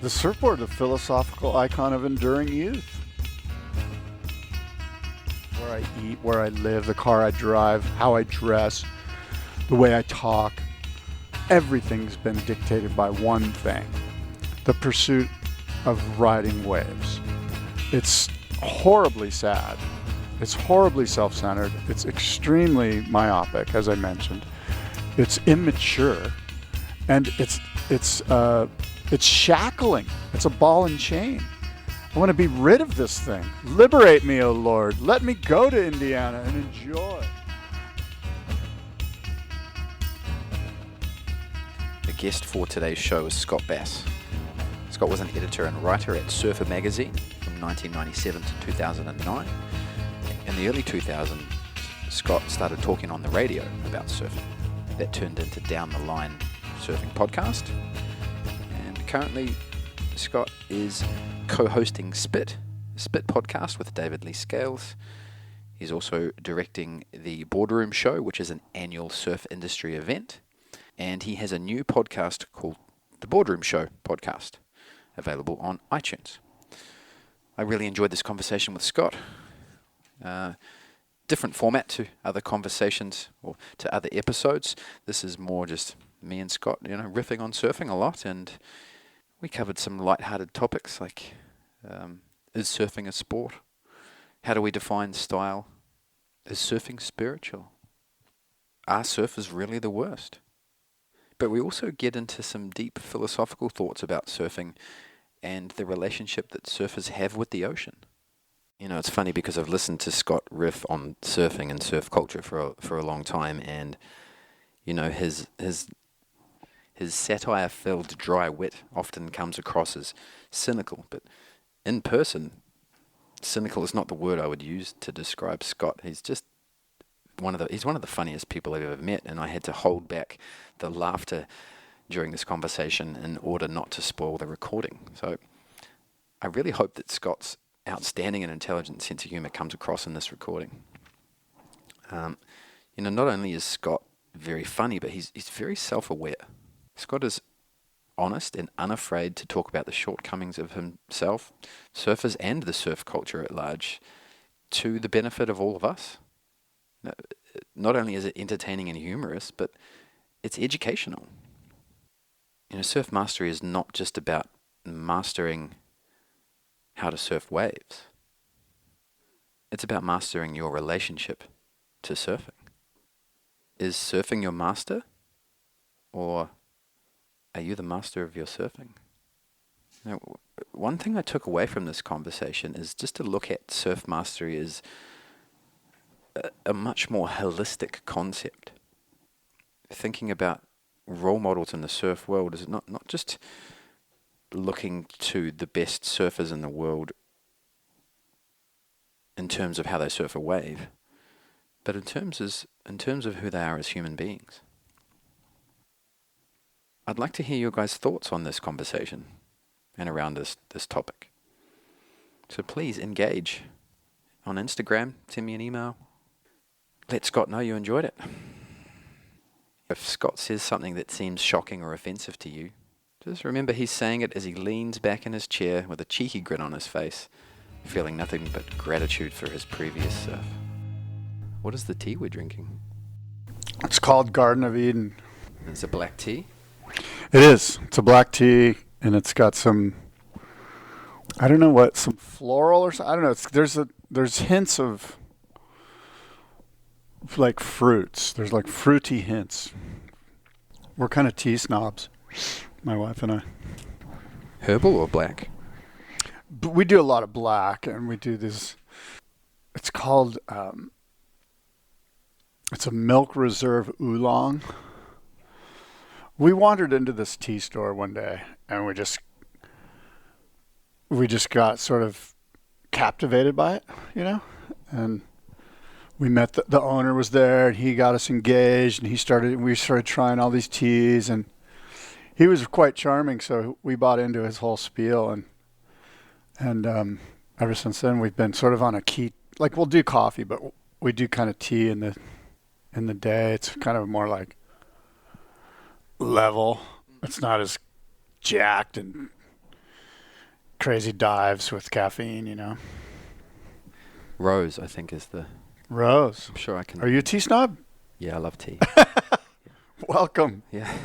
The surfboard, the philosophical icon of enduring youth. Where I eat, where I live, the car I drive, how I dress, the way I talk. Everything's been dictated by one thing: the pursuit of riding waves. It's horribly sad. It's horribly self-centered. It's extremely myopic, as I mentioned. It's immature, and it's shackling. It's a ball and chain. I want to be rid of this thing. Liberate me, O Lord. Let me go to Indiana and enjoy. The guest for today's show is Scott Bass. Scott was an editor and writer at Surfer magazine from 1997 to 2009. In the early 2000s, Scott started talking on the radio about surfing. That turned into Down the Line Surfing Podcast. And currently, Scott is co-hosting Spit podcast with David Lee Scales. He's also directing the Boardroom Show, which is an annual surf industry event. And he has a new podcast called the Boardroom Show Podcast, available on iTunes. I really enjoyed this conversation with Scott. Different format to other conversations or to other episodes. This is more just me and Scott, riffing on surfing a lot, and we covered some light-hearted topics like is surfing a sport? How do we define style? Is surfing spiritual? Are surfers really the worst? But we also get into some deep philosophical thoughts about surfing and the relationship that surfers have with the ocean. It's funny because I've listened to Scott riff on surfing and surf culture for a long time, and his satire-filled dry wit often comes across as cynical, but in person, cynical is not the word I would use to describe Scott. He's just one of the funniest people I've ever met, and I had to hold back the laughter during this conversation in order not to spoil the recording. So I really hope that Scott's outstanding and intelligent sense of humor comes across in this recording. Not only is Scott very funny, but he's very self-aware. Scott is honest and unafraid to talk about the shortcomings of himself, surfers, and the surf culture at large, to the benefit of all of us. Not only is it entertaining and humorous, but it's educational. Surf mastery is not just about mastering how to surf waves. It's about mastering your relationship to surfing. Is surfing your master, or are you the master of your surfing? One thing I took away from this conversation is just to look at surf mastery as a much more holistic concept. Thinking about role models in the surf world is not just looking to the best surfers in the world in terms of how they surf a wave, but in terms of who they are as human beings. I'd like to hear your guys' thoughts on this conversation and around this topic. So please engage on Instagram, send me an email, let Scott know you enjoyed it. If Scott says something that seems shocking or offensive to you, just remember he's saying it as he leans back in his chair with a cheeky grin on his face, feeling nothing but gratitude for his previous surf. What is the tea we're drinking? It's called Garden of Eden. It's a black tea? It is. It's a black tea, and it's got some, I don't know what, some floral or something. I don't know. There's hints of like fruits. There's like fruity hints. We're kind of tea snobs, my wife and I. Herbal or black? But we do a lot of black, and we do this. It's called, it's a milk reserve oolong. We wandered into this tea store one day, and we just got sort of captivated by it, and we met the owner was there, and he got us engaged, and we started trying all these teas, and he was quite charming, so we bought into his whole spiel, and ever since then we've been sort of on a key, like we'll do coffee, but we do kind of tea in the day. It's kind of more like level. It's not as jacked and crazy dives with caffeine, you know. Rose, I think, is the. Rose. I'm sure I can. Are you a tea snob? Yeah, I love tea. Welcome. Yeah.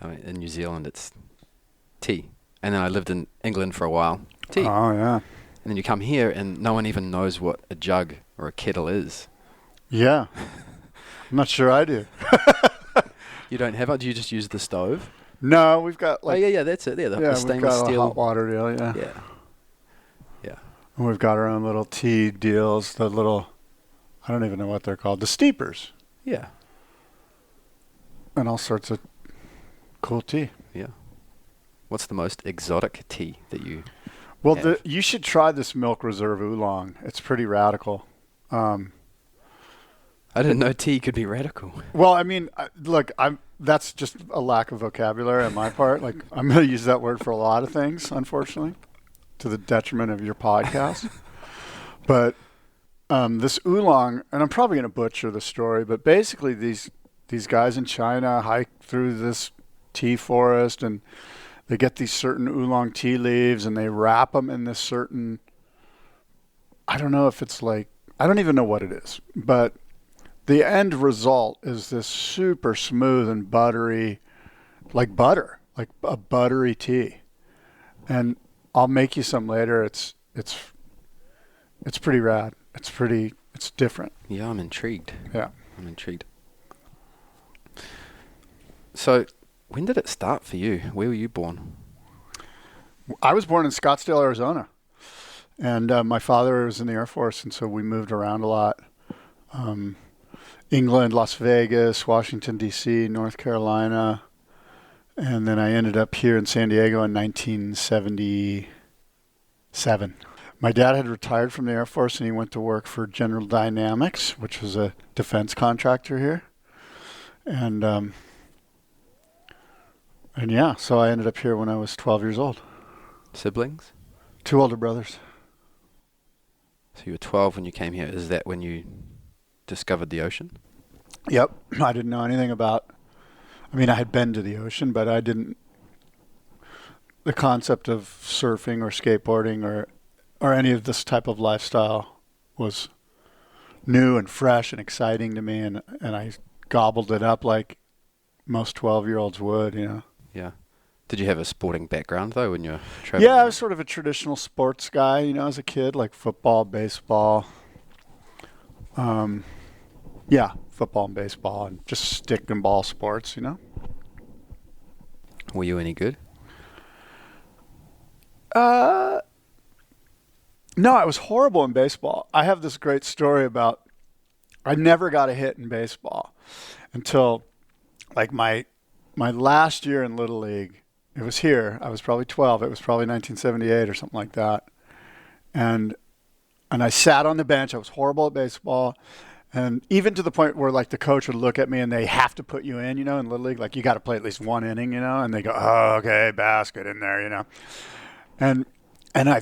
I mean, in New Zealand, it's tea. And then I lived in England for a while. Tea. Oh, yeah. And then you come here and no one even knows what a jug or a kettle is. Yeah. I'm not sure I do. You don't have it? Do you just use the stove? No, we've got like... oh, yeah, that's it. Yeah, the we've stainless got steel. a hot water deal, yeah. Yeah. Yeah. And we've got our own little tea deals, the little... I don't even know what they're called. The steepers. Yeah. And all sorts of cool tea. Yeah. What's the most exotic tea that you Well, have? you should try this Milk Reserve Oolong. It's pretty radical. I didn't know tea could be radical. Well, I mean, look, that's just a lack of vocabulary on my part. Like, I'm going to use that word for a lot of things, unfortunately, to the detriment of your podcast. But this oolong, and I'm probably going to butcher the story, but basically these guys in China hike through this tea forest, and they get these certain oolong tea leaves, and they wrap them in this certain, I don't know if it's like, I don't even know what it is, but the end result is this super smooth and buttery, like butter, like a buttery tea. And I'll make you some later. It's pretty rad. It's different. Yeah, I'm intrigued. Yeah. I'm intrigued. So, when did it start for you? Where were you born? I was born in Scottsdale, Arizona. And my father was in the Air Force, and so we moved around a lot. England, Las Vegas, Washington, D.C., North Carolina. And then I ended up here in San Diego in 1977. My dad had retired from the Air Force, and he went to work for General Dynamics, which was a defense contractor here. And yeah, so I ended up here when I was 12 years old. Siblings? 2 older brothers. So you were 12 when you came here. Is that when you discovered the ocean? Yep. I didn't know anything about, I mean, I had been to the ocean, but I didn't, the concept of surfing or skateboarding or any of this type of lifestyle was new and fresh and exciting to me, and I gobbled it up like most 12-year-olds would, you know. Yeah. Did you have a sporting background, though, when you were traveling? Yeah, I was sort of a traditional sports guy, you know, as a kid, like football, baseball. Yeah, football and baseball, and just stick and ball sports, you know. Were you any good? No, I was horrible in baseball. I have this great story about I never got a hit in baseball until like my last year in Little League. It was here. I was probably 12. It was probably 1978 or something like that. And I sat on the bench. I was horrible at baseball. And even to the point where like the coach would look at me and they have to put you in, you know, in Little League. Like you got to play at least one inning, you know. And they go, oh, okay, basket in there, you know. And I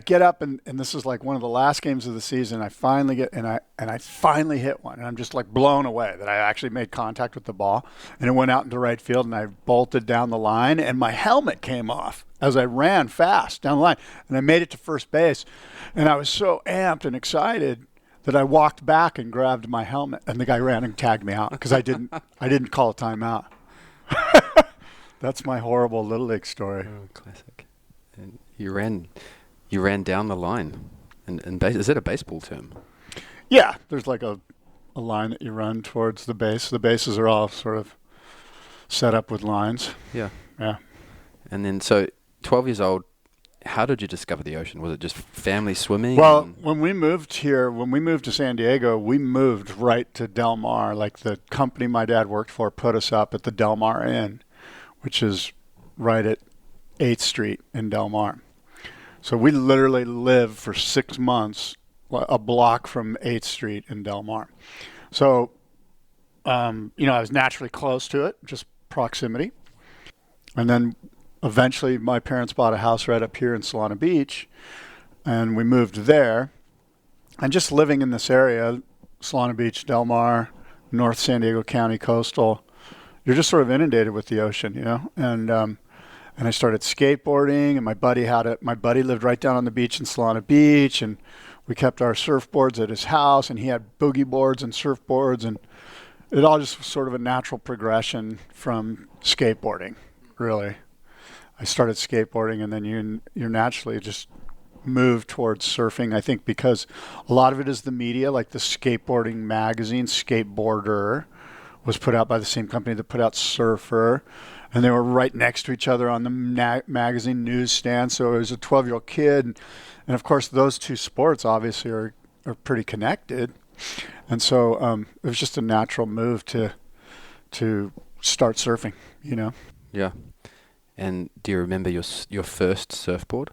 get up and this is like one of the last games of the season. I finally get and I finally hit one, and I'm just like blown away that I actually made contact with the ball, and it went out into right field, and I bolted down the line, and my helmet came off as I ran fast down the line, and I made it to first base, and I was so amped and excited that I walked back and grabbed my helmet, and the guy ran and tagged me out because I didn't call a timeout. That's my horrible Little League story. Oh, classic. And you ran down the line. And is that a baseball term? Yeah, there's like a line that you run towards the base. The bases are all sort of set up with lines. Yeah. Yeah. And then, so 12 years old, how did you discover the ocean? Was it just family swimming? Well, when we moved to San Diego, we moved right to Del Mar. Like the company my dad worked for put us up at the Del Mar Inn, which is right at 8th Street in Del Mar. So we literally lived for 6 months a block from 8th Street in Del Mar. So, I was naturally close to it, just proximity. And then eventually my parents bought a house right up here in Solana Beach, and we moved there. And just living in this area, Solana Beach, Del Mar, North San Diego County coastal, you're just sort of inundated with the ocean, you know? And and I started skateboarding. And my buddy lived right down on the beach in Solana Beach, and we kept our surfboards at his house, and he had boogie boards and surfboards, and it all just was sort of a natural progression from skateboarding, really. I started skateboarding, and then you're naturally just move towards surfing, I think, because a lot of it is the media, like the skateboarding magazine, Skateboarder, was put out by the same company that put out Surfer, and they were right next to each other on the magazine newsstand. So it was a 12-year-old kid, and of course those two sports obviously are pretty connected, and so it was just a natural move to start surfing, you know. Yeah. And do you remember your first surfboard?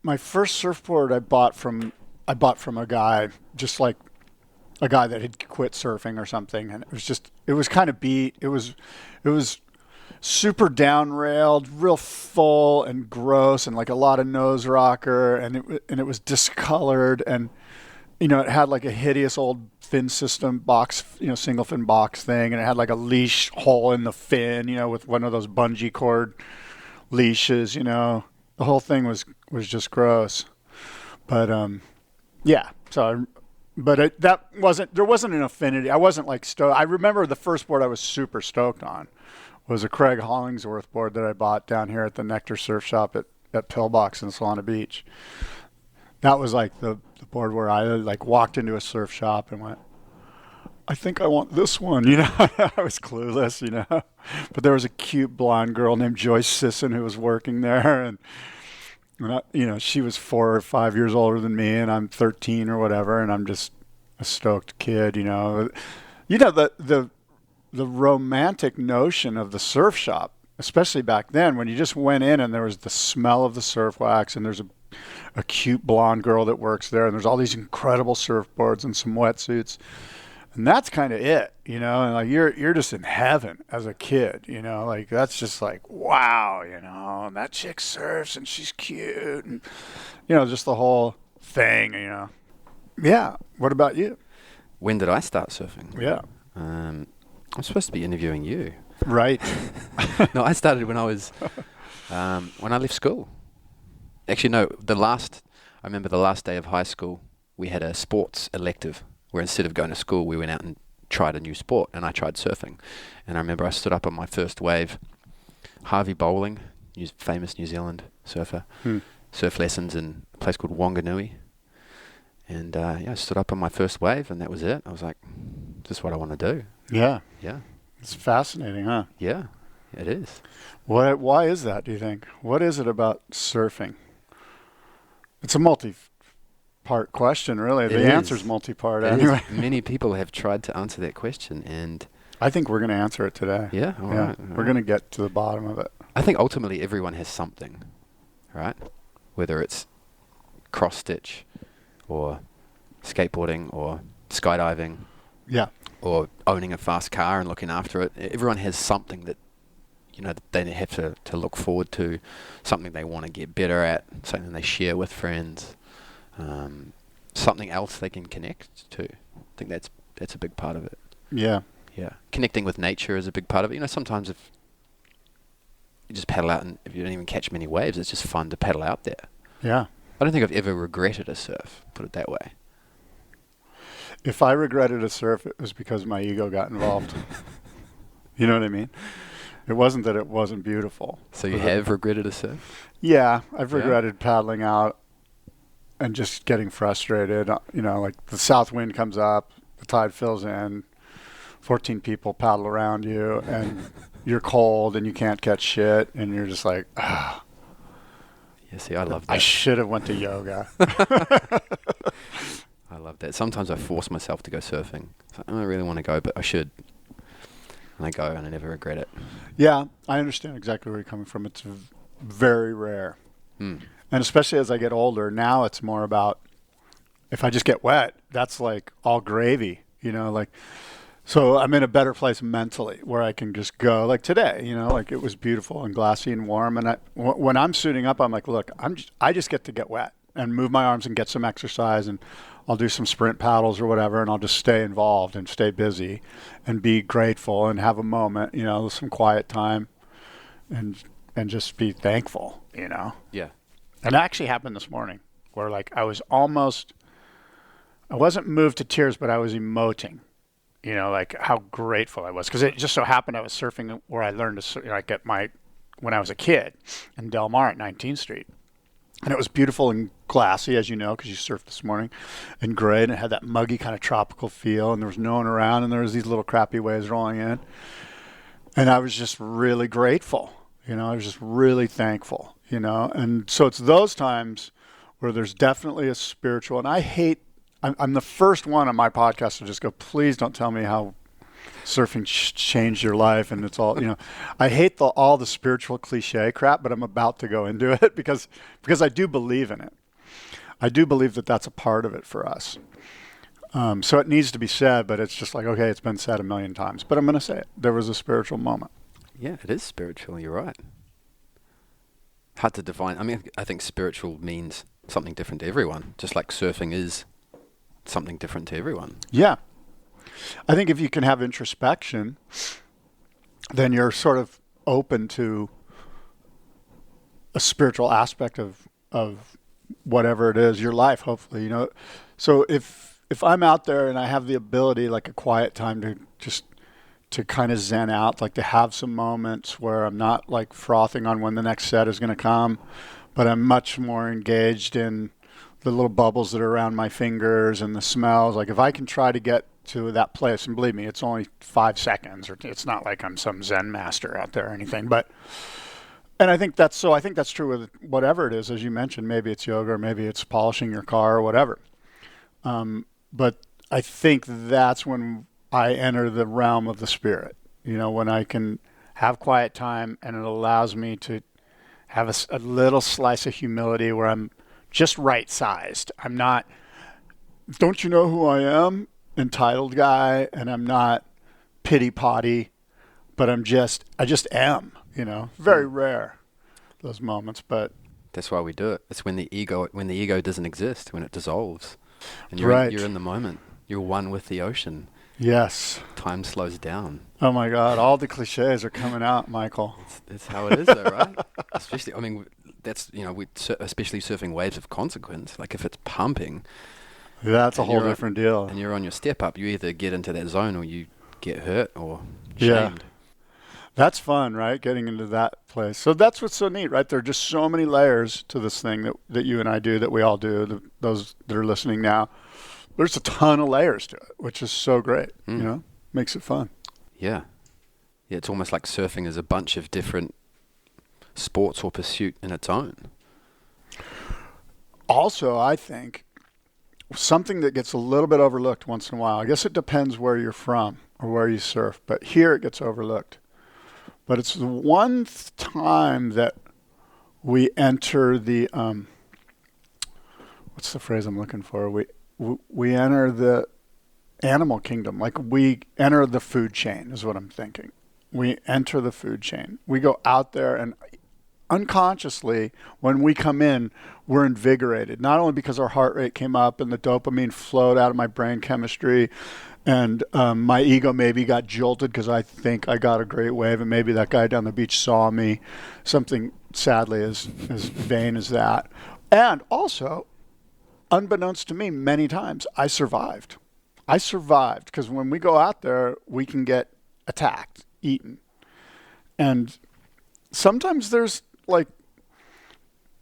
My first surfboard I bought from a guy, just like a guy that had quit surfing or something, and it was kind of beat. It was super down railed, real full and gross, and like a lot of nose rocker, and it was discolored, and you know, it had like a hideous old fin system box, you know, single fin box thing, and it had like a leash hole in the fin, you know, with one of those bungee cord leashes, you know. The whole thing was just gross. But yeah, so there wasn't an affinity. I wasn't like stoked. I remember the first board I was super stoked on was a Craig Hollingsworth board that I bought down here at the Nectar Surf Shop at Pillbox in Solana Beach. That was like the board where I like walked into a surf shop and went, I think I want this one, you know. I was clueless, you know. But there was a cute blonde girl named Joyce Sisson who was working there, and you know, she was 4 or 5 years older than me, and I'm 13 or whatever, and I'm just a stoked kid, you know. You know, the romantic notion of the surf shop, especially back then, when you just went in and there was the smell of the surf wax, and there's a cute blonde girl that works there, and there's all these incredible surfboards and some wetsuits. And that's kind of it, you know, and like you're just in heaven as a kid, you know, like that's just like, wow, you know, and that chick surfs and she's cute, and, you know, just the whole thing, you know. Yeah. What about you? When did I start surfing? Yeah. I'm supposed to be interviewing you. Right. No, I started when I was, when I left school. Actually, no, I remember the last day of high school, we had a sports elective, where instead of going to school, we went out and tried a new sport, and I tried surfing. And I remember I stood up on my first wave. Harvey Bowling, famous New Zealand surfer, surf lessons in a place called Wanganui. And I stood up on my first wave, and that was it. I was like, this is what I want to do. Yeah. Yeah. It's fascinating, huh? Yeah, it is. Why is that, do you think? What is it about surfing? It's a multi-part question, really. The answer's multi-part anyway. Many people have tried to answer that question, and I think we're going to answer it today. Yeah, all right. We're going to get to the bottom of it. I think ultimately everyone has something, right? Whether it's cross-stitch or skateboarding or skydiving. Yeah. Or owning a fast car and looking after it. Everyone has something that, you know, they have to look forward to, something they want to get better at, something they share with friends, something else they can connect to. I think that's a big part of it. Yeah. Yeah. Connecting with nature is a big part of it. You know, sometimes if you just paddle out and if you don't even catch many waves, it's just fun to paddle out there. Yeah. I don't think I've ever regretted a surf, put it that way. If I regretted a surf, it was because my ego got involved. You know what I mean? It wasn't that it wasn't beautiful. So you have regretted a surf? Yeah, I've regretted paddling out and just getting frustrated. You know, like the south wind comes up, the tide fills in, 14 people paddle around you, and you're cold and you can't catch shit, and you're just like, ah. Yeah, see, I love that. I should have went to yoga. I love that. Sometimes I force myself to go surfing. It's like, I don't really want to go, but I should. And I go, and I never regret it. Yeah, I understand exactly where you're coming from. It's very rare. And especially as I get older, now it's more about, if I just get wet, that's like all gravy, you know, like, so I'm in a better place mentally where I can just go, like today, you know, like it was beautiful and glassy and warm. And when I'm suiting up, I'm like, look, I just get to get wet and move my arms and get some exercise, and I'll do some sprint paddles or whatever, and I'll just stay involved and stay busy and be grateful and have a moment, you know, some quiet time and and just be thankful, you know? Yeah. And it actually happened this morning where like I wasn't moved to tears, but I was emoting, you know, like how grateful I was. Because it just so happened I was surfing where I learned to surf, like when I was a kid in Del Mar at 19th Street. And it was beautiful and glassy, as you know, because you surfed this morning, and gray, and it had that muggy kind of tropical feel, and there was no one around, and there was these little crappy waves rolling in. And I was just really grateful, you know, I was just really thankful, you know. And so it's those times where there's definitely a spiritual, and I'm the first one on my podcast to just go, please don't tell me how surfing changed your life and it's all, you know. I hate all the spiritual cliche crap, but I'm about to go into it because I do believe in it. I do believe that that's a part of it for us. So it needs to be said, but it's just like, okay, it's been said a million times, but I'm going to say it. There was a spiritual moment. Yeah, it is spiritual. You're right. Hard to define. I mean, I think spiritual means something different to everyone, just like surfing is something different to everyone. Yeah. I think if you can have introspection, then you're sort of open to a spiritual aspect of whatever it is, your life, hopefully, you know. So if I'm out there and I have the ability, like a quiet time to kind of zen out, like to have some moments where I'm not like frothing on when the next set is going to come, but I'm much more engaged in the little bubbles that are around my fingers and the smells. Like if I can try to get to that place, and believe me, it's only 5 seconds, or it's not like I'm some Zen master out there or anything, and I think that's true with whatever it is, as you mentioned. Maybe it's yoga, or maybe it's polishing your car, or whatever. But I think that's when I enter the realm of the spirit, you know, when I can have quiet time and it allows me to have a little slice of humility where I'm just right sized. I'm not, don't you know who I am? Entitled guy, and I'm not pity potty, but I just am, you know. Very rare, those moments, but that's why we do it. It's when the ego doesn't exist, when it dissolves, and you're in the moment. You're one with the ocean. Yes. Time slows down. Oh my God, all the cliches are coming out, Michael. It's how it is, though, right? Especially, I mean, that's, you know, especially surfing waves of consequence. Like if it's pumping. That's a whole different deal. And you're on your step up. You either get into that zone or you get hurt or shamed. Yeah. That's fun, right? Getting into that place. So that's what's so neat, right? There are just so many layers to this thing that you and I do, that we all do, those that are listening now. There's a ton of layers to it, which is so great, you know? Makes it fun. Yeah. Yeah, it's almost like surfing is a bunch of different sports or pursuit in its own. Also, I think something that gets a little bit overlooked once in a while, I guess it depends where you're from or where you surf, but here it gets overlooked. But it's the one time that we enter the, what's the phrase I'm looking for? We enter the animal kingdom, like we enter the food chain is what I'm thinking. We enter the food chain. We go out there, and unconsciously, when we come in, we're invigorated, not only because our heart rate came up and the dopamine flowed out of my brain chemistry, and my ego maybe got jolted because I think I got a great wave, and maybe that guy down the beach saw me, something sadly as vain as that. And also, unbeknownst to me, many times, I survived because when we go out there, we can get attacked, eaten. And sometimes there's like,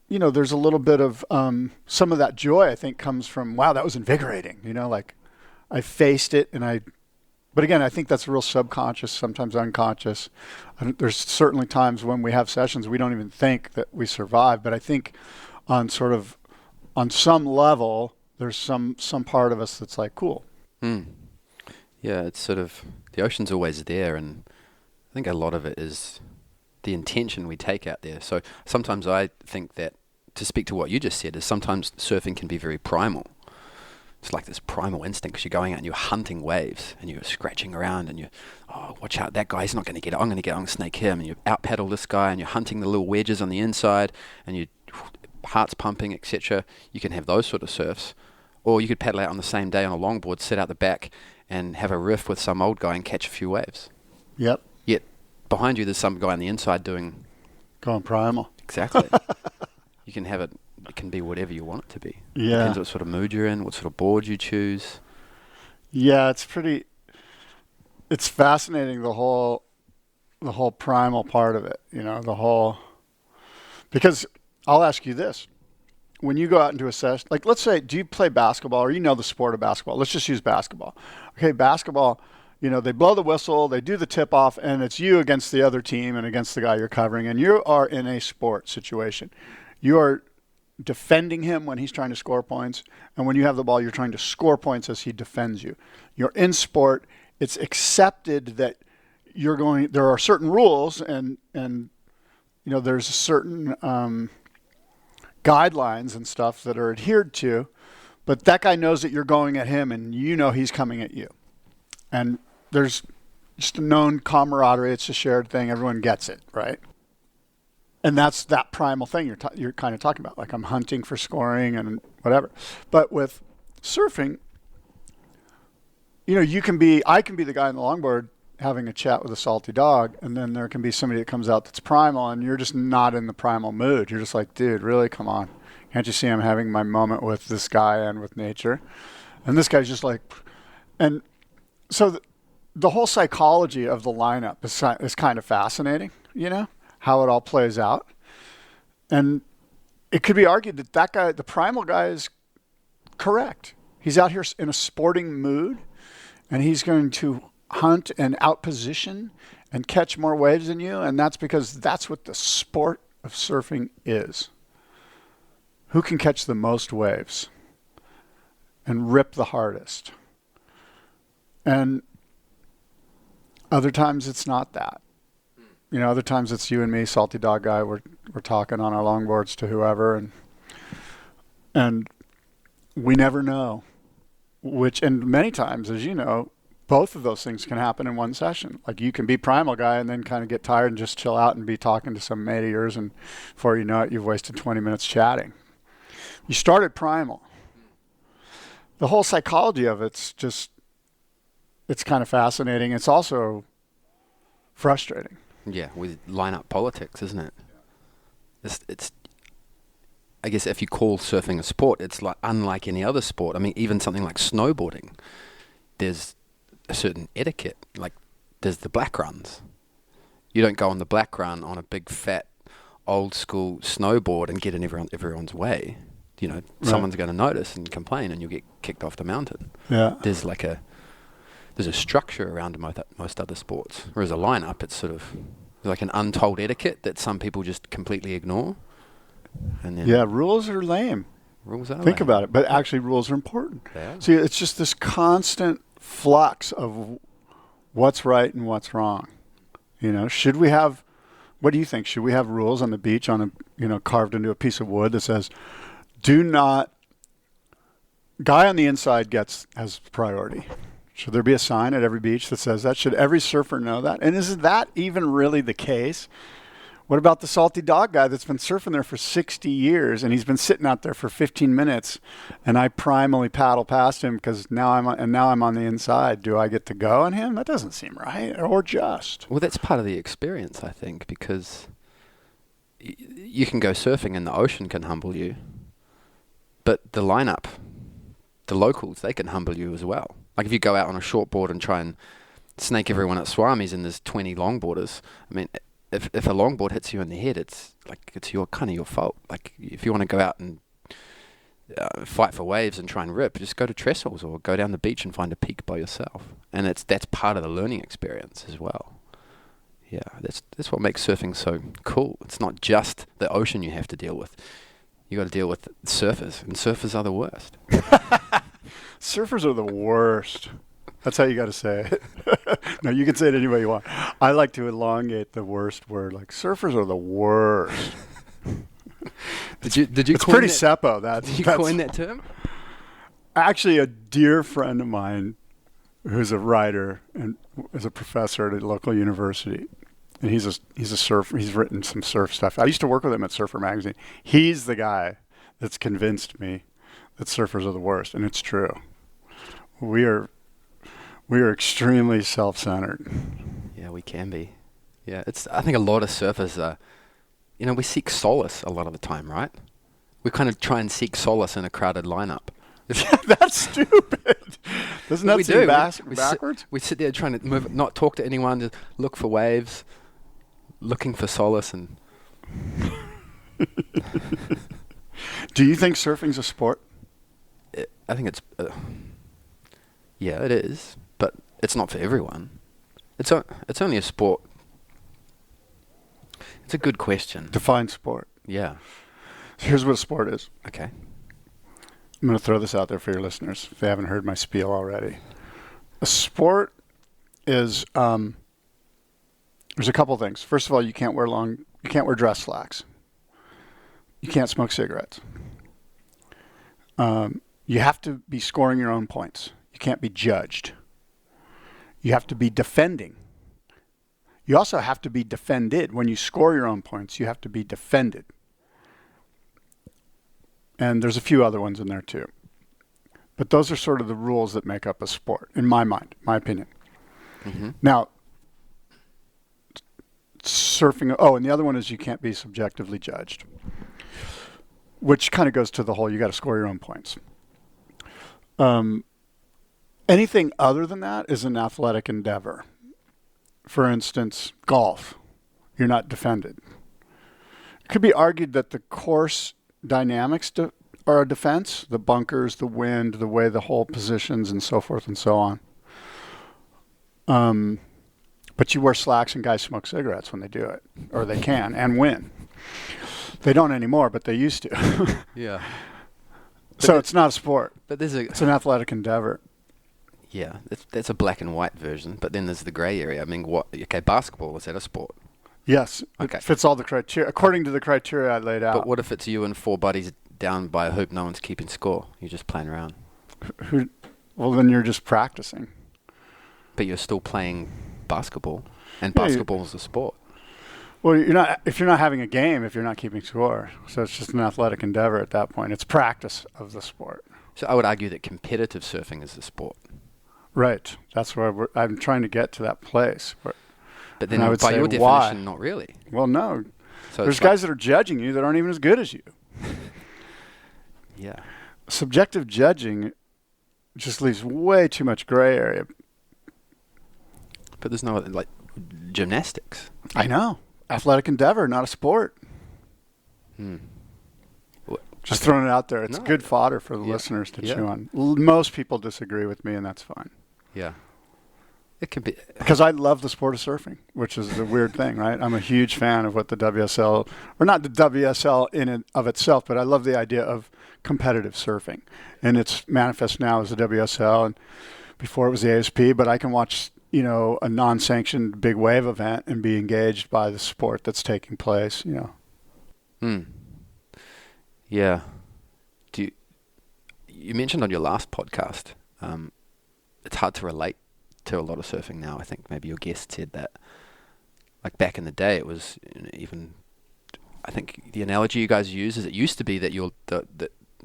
you know, there's a little bit of some of that joy, I think, comes from, wow, that was invigorating. You know, like I faced it but again, I think that's real subconscious, sometimes unconscious. There's certainly times when we have sessions, we don't even think that we survive. But I think on some level, there's some part of us that's like, cool. Yeah, it's sort of, the ocean's always there, and I think a lot of it is the intention we take out there. So sometimes I think that, to speak to what you just said, is sometimes surfing can be very primal. It's like this primal instinct, because you're going out and you're hunting waves and you're scratching around and watch out, that guy's not going to get it, I'm going to snake him, and you out paddle this guy and you're hunting the little wedges on the inside and your heart's pumping, etc. You can have those sort of surfs. Or you could paddle out on the same day on a longboard, sit out the back and have a riff with some old guy and catch a few waves. Yep. Yet behind you there's some guy on the inside doing Going primal. Exactly. You can have it. It can be whatever you want it to be. Yeah. Depends what sort of mood you're in, what sort of board you choose. Yeah, it's fascinating, the whole primal part of it, because I'll ask you this. When you go out into a session, like let's say, do you play basketball or the sport of basketball? Let's just use basketball. Okay, basketball, they blow the whistle, they do the tip off, and it's you against the other team and against the guy you're covering, and you are in a sport situation. You are defending him when he's trying to score points, and when you have the ball, you're trying to score points as he defends you. You're in sport. It's accepted that there are certain rules and there's certain guidelines and stuff that are adhered to, but that guy knows that you're going at him and he's coming at you. And there's just a known camaraderie. It's a shared thing. Everyone gets it, right? And that's that primal thing you're kind of talking about. Like, I'm hunting for scoring and whatever. But with surfing, I can be the guy on the longboard having a chat with a salty dog, and then there can be somebody that comes out that's primal, and you're just not in the primal mood. You're just like, dude, really, come on. Can't you see I'm having my moment with this guy and with nature? And this guy's just like, and so the whole psychology of the lineup is kind of fascinating, how it all plays out. And it could be argued that guy, the primal guy, is correct. He's out here in a sporting mood, and he's going to hunt and outposition and catch more waves than you, and that's because that's what the sport of surfing is. Who can catch the most waves and rip the hardest? And other times it's not that. Other times it's you and me, salty dog guy. We're talking on our longboards to whoever, and we never know which. And many times, as you know, both of those things can happen in one session. Like, you can be primal guy and then kind of get tired and just chill out and be talking to some mate of yours, and before you know it, you've wasted 20 minutes chatting. You started primal. The whole psychology of it's kind of fascinating. It's also frustrating. Yeah, with line-up politics, isn't it? It's. I guess if you call surfing a sport, it's like unlike any other sport. I mean, even something like snowboarding, there's a certain etiquette. Like, there's the black runs. You don't go on the black run on a big fat old school snowboard and get in everyone's way. Right. Someone's going to notice and complain, and you'll get kicked off the mountain. Yeah. There's a structure around most other sports. Whereas a lineup, it's sort of like an untold etiquette that some people just completely ignore. And then rules are lame. Rules are Think lame. about it, but actually rules are important. Yeah. See, it's just this constant flux of what's right and what's wrong. Should we have? What do you think? Should we have rules on the beach carved into a piece of wood that says, "Do not"? Guy on the inside has priority. Should there be a sign at every beach that says that? Should every surfer know that? And is that even really the case? What about the salty dog guy that's been surfing there for 60 years and he's been sitting out there for 15 minutes and I primally paddle past him because now I'm on the inside. Do I get to go on him? That doesn't seem right or just. Well, that's part of the experience, I think, because you can go surfing and the ocean can humble you, but the lineup, the locals, they can humble you as well. Like, if you go out on a short board and try and snake everyone at Swami's and there's 20 longboarders, I mean, if a longboard hits you in the head, it's your fault. Like, if you want to go out and fight for waves and try and rip, just go to trestles or go down the beach and find a peak by yourself. And that's part of the learning experience as well. Yeah, that's what makes surfing so cool. It's not just the ocean you have to deal with. You got to deal with surfers, and surfers are the worst. Surfers are the worst. That's how you got to say it. No, you can say it any way you want. I like to elongate the worst word. Like, surfers are the worst. Did you? It's pretty seppo. Did you coin that term? Actually, a dear friend of mine, who's a writer and is a professor at a local university, and he's a surfer. He's written some surf stuff. I used to work with him at Surfer Magazine. He's the guy that's convinced me that surfers are the worst, and it's true. We are extremely self-centered. Yeah, we can be. Yeah, I think a lot of surfers are we seek solace a lot of the time, right? We kind of try and seek solace in a crowded lineup. That's stupid. Doesn't that we seem do. backwards? We sit there trying to move, not talk to anyone, just look for waves, looking for solace, and Do you think surfing's a sport? I think it's, yeah, it is, but it's not for everyone. It's only a sport. It's a good question. Define sport. Yeah. Here's what a sport is. Okay. I'm going to throw this out there for your listeners if they haven't heard my spiel already. A sport is there's a couple things. First of all, you can't wear dress slacks. You can't smoke cigarettes. You have to be scoring your own points. You can't be judged. You have to be defending. You also have to be defended. When you score your own points, you have to be defended. And there's a few other ones in there too. But those are sort of the rules that make up a sport, in my mind, my opinion. Mm-hmm. Now, surfing, and the other one is you can't be subjectively judged, which kind of goes to the whole you got to score your own points. Anything other than that is an athletic endeavor. For instance, golf, you're not defended. It could be argued that the course dynamics are a defense, the bunkers, the wind, the way the hole positions, and so forth and so on. But you wear slacks and guys smoke cigarettes when they do it, or they can and win. They don't anymore, but they used to. Yeah. So it's not a sport. But it's an athletic endeavor. Yeah, that's a black and white version. But then there's the grey area. I mean, basketball, is that a sport? Yes. Okay. It fits all the criteria, according to the criteria I laid out. But what if it's you and four buddies down by a hoop, no one's keeping score? You're just playing around. Well, then you're just practicing. But you're still playing basketball, and basketball is a sport. Well, if you're not having a game, if you're not keeping score. So it's just an athletic endeavor at that point. It's practice of the sport. So I would argue that competitive surfing is a sport. Right. That's where I'm trying to get to that place. But then by your definition, why? Not really. Well, no. So there's guys that are judging you that aren't even as good as you. Yeah. Subjective judging just leaves way too much gray area. But there's no, gymnastics. I know. Athletic endeavor, not a sport. Just throwing it out there. It's good fodder for the listeners to chew on. Most people disagree with me, and that's fine. Yeah. It can be. Because I love the sport of surfing, which is the weird thing, right? I'm a huge fan of what the WSL, or not the WSL in and of itself, but I love the idea of competitive surfing. And it's manifest now as the WSL, and before it was the ASP, but I can watch, a non-sanctioned big wave event and be engaged by the sport that's taking place, Yeah. You mentioned on your last podcast, it's hard to relate to a lot of surfing now. I think maybe your guest said that. Like back in the day, it was even. I think the analogy you guys use is it used to be that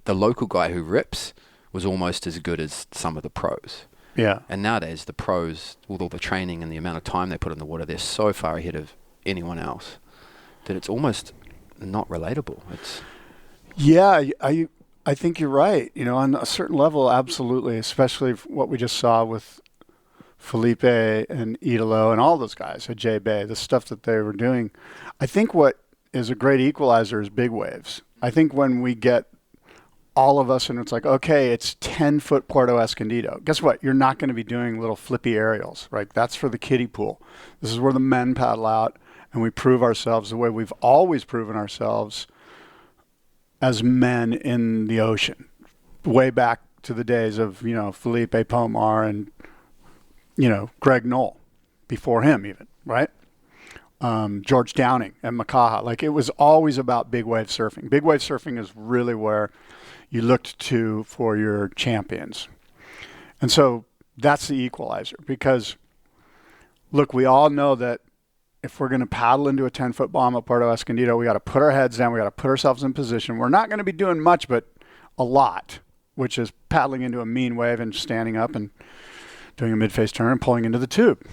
the local guy who rips was almost as good as some of the pros. Yeah. And nowadays, the pros, with all the training and the amount of time they put in the water, they're so far ahead of anyone else that it's almost not relatable. Yeah, I think you're right. On a certain level, absolutely, especially what we just saw with Felipe and Idolo and all those guys at J-Bay, the stuff that they were doing. I think what is a great equalizer is big waves. I think when we get all of us and it's like, okay, it's 10-foot Puerto Escondido. Guess what? You're not going to be doing little flippy aerials, right? That's for the kiddie pool. This is where the men paddle out and we prove ourselves the way we've always proven ourselves as men in the ocean, way back to the days of, Felipe Pomar and, Greg Knoll, before him even, right? George Downing and Makaha. Like, it was always about big wave surfing. Big wave surfing is really where you looked to for your champions. And so that's the equalizer because, look, we all know that if we're going to paddle into a 10-foot bomb at Puerto Escondido, we got to put our heads down. We got to put ourselves in position. We're not going to be doing much, but a lot, which is paddling into a mean wave and standing up and doing a mid-face turn and pulling into the tube.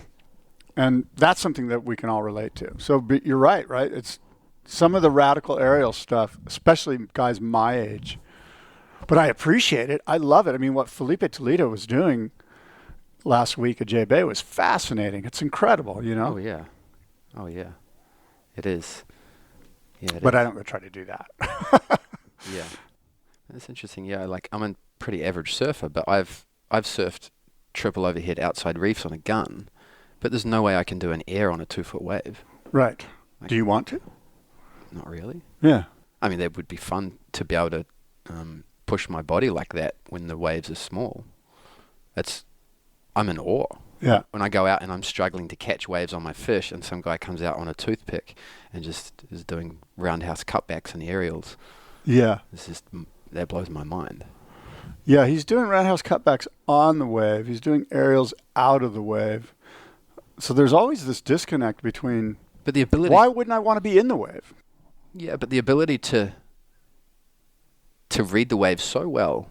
And that's something that we can all relate to. So you're right? It's some of the radical aerial stuff, especially guys my age. But I appreciate it. I love it. I mean, what Felipe Toledo was doing last week at J Bay was fascinating. It's incredible, you know? Oh, yeah. Oh, yeah. It is. Yeah, but I don't go try to do that. Yeah. That's interesting. Yeah, like I'm a pretty average surfer, but I've surfed triple overhead outside reefs on a gun, but there's no way I can do an air on a 2-foot wave. Right. Like, do you want to? Not really. Yeah. I mean, that would be fun to be able to push my body like that when the waves are small. I'm in awe. Yeah. When I go out and I'm struggling to catch waves on my fish and some guy comes out on a toothpick and just is doing roundhouse cutbacks and aerials. Yeah. That blows my mind. Yeah, he's doing roundhouse cutbacks on the wave. He's doing aerials out of the wave. So there's always this disconnect between... But the ability... Why wouldn't I want to be in the wave? Yeah, but the ability to read the wave so well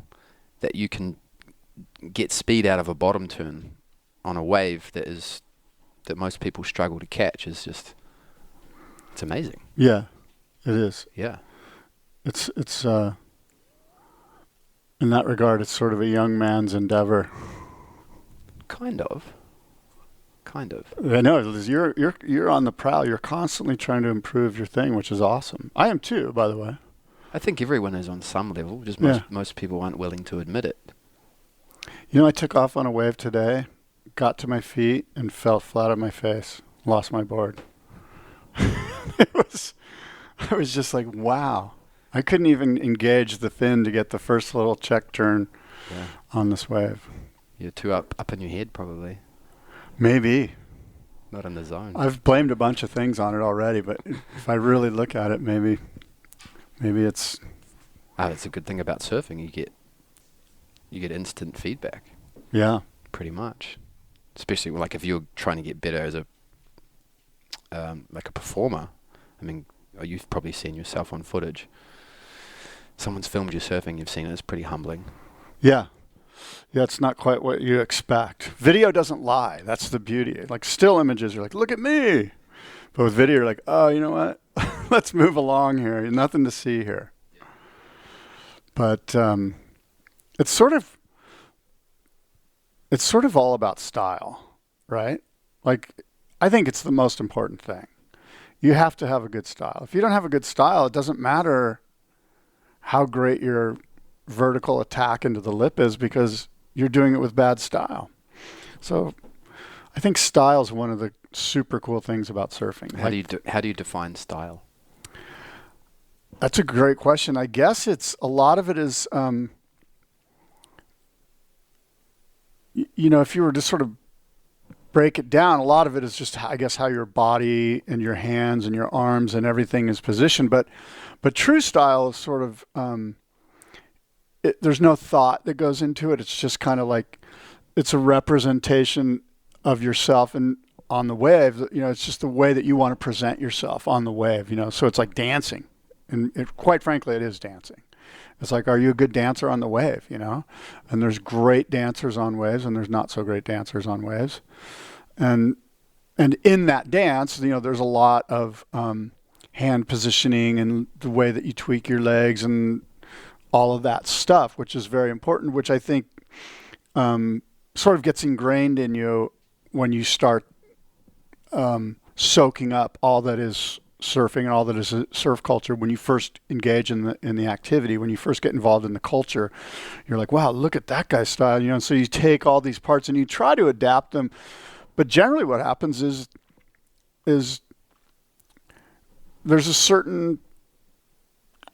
that you can get speed out of a bottom turn on a wave that most people struggle to catch is just... It's amazing. Yeah, it is. Yeah. It's in that regard, it's sort of a young man's endeavor. Kind of. I know, Liz, you're on the prowl. You're constantly trying to improve your thing, which is awesome. I am too, by the way. I think everyone is on some level. Just most people aren't willing to admit it. You know, I took off on a wave today, got to my feet, and fell flat on my face. Lost my board. I was just like, wow. I couldn't even engage the fin to get the first little check turn on this wave. You're too up in your head, probably. Maybe. Not in the zone. I've blamed a bunch of things on it already, but if I really look at it, maybe it's... It's a good thing about surfing. You get instant feedback. Yeah. Pretty much. Especially like if you're trying to get better as a like a performer. I mean, you've probably seen yourself on footage. Someone's filmed you surfing, you've seen it. It's pretty humbling. Yeah. Yeah, it's not quite what you expect. Video doesn't lie. That's the beauty. Like still images, you're like, look at me. But with video, you're like, oh, you know what? Let's move along here. Nothing to see here. But it's sort of all about style, right? Like, I think it's the most important thing. You have to have a good style. If you don't have a good style, it doesn't matter how great your vertical attack into the lip is because you're doing it with bad style. So I think style is one of the super cool things about surfing. How do you define style? That's a great question. I guess a lot of it is, if you were to sort of break it down, a lot of it is just, I guess, how your body and your hands and your arms and everything is positioned. But true style is sort of, there's no thought that goes into it. It's just kind of like, it's a representation of yourself and on the wave. It's just the way that you want to present yourself on the wave. So it's like dancing, and quite frankly, it is dancing. It's like, are you a good dancer on the wave? And there's great dancers on waves, and there's not so great dancers on waves. And in that dance, there's a lot of hand positioning and the way that you tweak your legs and all of that stuff, which is very important, which I think sort of gets ingrained in you when you start soaking up all that is surfing and all that is surf culture. When you first engage in the activity, when you first get involved in the culture, you're like, wow, look at that guy's style. And so you take all these parts and you try to adapt them. But generally what happens is there's a certain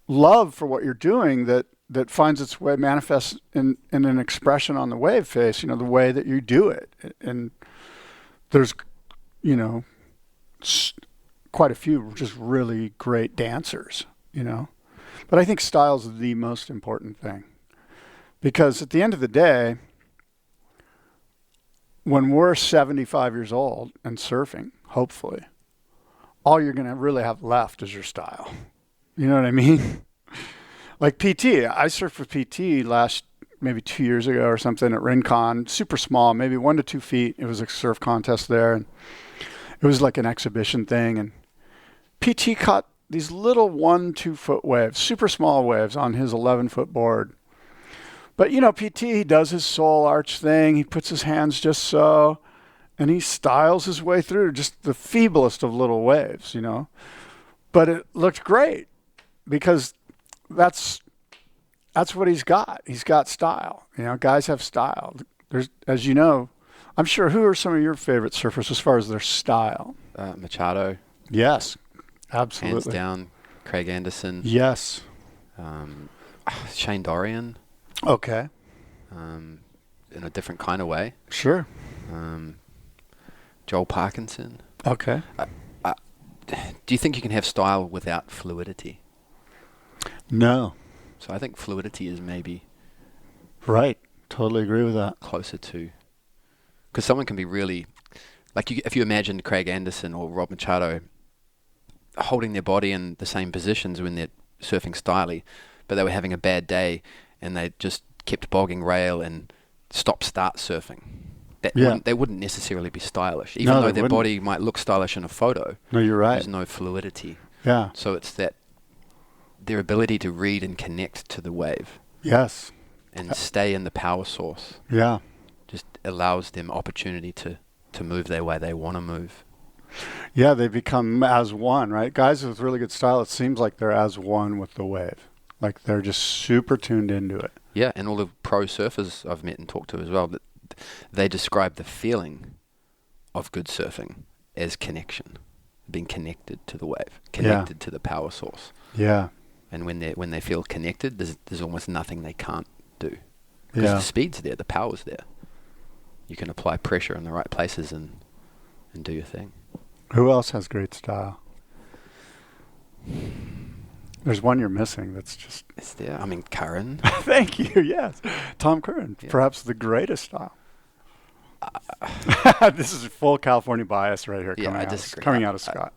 love for what you're doing that finds its way, manifests in an expression on the wave face, the way that you do it. And there's, quite a few just really great dancers, But I think style is the most important thing. Because at the end of the day, when we're 75 years old and surfing, hopefully, all you're going to really have left is your style. You know what I mean? Like PT, I surfed with PT maybe 2 years ago or something at Rincon, super small, maybe 1 to 2 feet. It was a surf contest there, and it was like an exhibition thing. And PT caught these little 1-2 foot waves, super small waves on his 11-foot board. But, PT, he does his soul arch thing. He puts his hands just so, and he styles his way through just the feeblest of little waves, But it looked great because that's what he's got. He's got style. Guys have style. There's, as you know, I'm sure, who are some of your favorite surfers as far as their style? Machado. Yes, absolutely. Hands down. Craig Anderson. Yes. Shane Dorian. Okay. In a different kind of way. Sure. Joel Parkinson. Okay. Do you think you can have style without fluidity? No. So I think fluidity is maybe Right. Totally agree with that. closer to... Because someone can be really... if you imagine Craig Anderson or Rob Machado holding their body in the same positions when they're surfing styly, but they were having a bad day and they just kept bogging rail and stop-start surfing. They wouldn't necessarily be stylish, even though their body might look stylish in a photo. No, you're right. There's no fluidity. Yeah. So it's their ability to read and connect to the wave Yes. and stay in the power source Yeah. just allows them opportunity to move their way they want to move. Yeah, they become as one, right? Guys with really good style, it seems like they're as one with the wave. Like they're just super tuned into it. Yeah, and all the pro surfers I've met and talked to as well, that they describe the feeling of good surfing as connection, being connected to the wave, connected to the power source. Yeah. And when they feel connected, there's almost nothing they can't do. Because the speed's there, the power's there. You can apply pressure in the right places and do your thing. Who else has great style? There's one you're missing that's just... It's there. I mean, Curran. Thank you, yes. Tom Curran, perhaps the greatest style. This is full California bias right here coming out of Scott.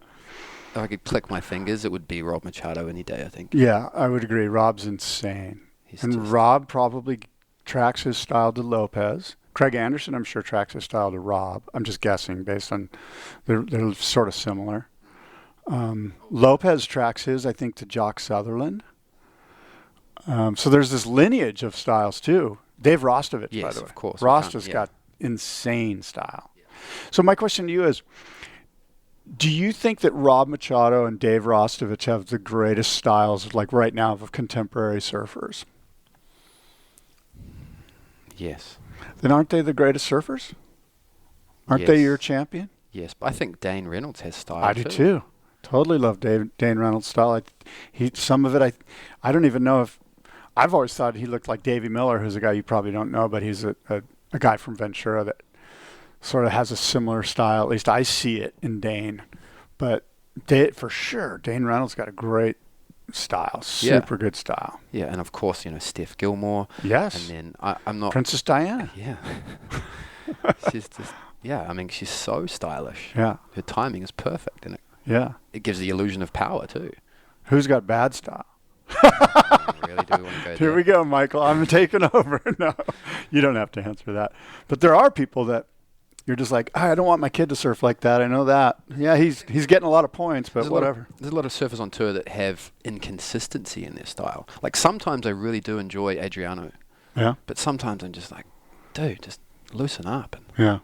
If I could click my fingers, it would be Rob Machado any day, I think. Yeah, I would agree. Rob's insane. Rob probably tracks his style to Lopez. Craig Anderson, I'm sure, tracks his style to Rob. I'm just guessing based on they're sort of similar. Lopez tracks his, I think, to Jock Sutherland. So there's this lineage of styles too. Dave Rostovich, by the way. Yes, of course. Rosta's got insane style. So my question to you is, do you think that Rob Machado and Dave Rostovich have the greatest styles, like right now, of contemporary surfers? Yes. Then aren't they the greatest surfers? Aren't they your champion? Yes, but I think Dane Reynolds has style I do too. Totally love Dane Reynolds' style. Some of it, I don't even know if... I've always thought he looked like Davey Miller, who's a guy you probably don't know, but he's a guy from Ventura that sort of has a similar style. At least I see it in Dane. But for sure, Dane Reynolds got a great style, super good style. Yeah, and of course, Steph Gilmore. Yes. And then I'm not... Princess Diana. Yeah. She's just... Yeah, I mean, she's so stylish. Yeah. Her timing is perfect, and it gives the illusion of power too. Who's got bad style? Really, do we want to go Here there? we go, Michael. I'm taking over. No, you don't have to answer that. But there are people that you're just like, I don't want my kid to surf like that. I know that. Yeah, he's getting a lot of points, but whatever. There's a lot of surfers on tour that have inconsistency in their style. Like sometimes I really do enjoy Adriano. Yeah. But sometimes I'm just like, dude, just loosen up. Yeah.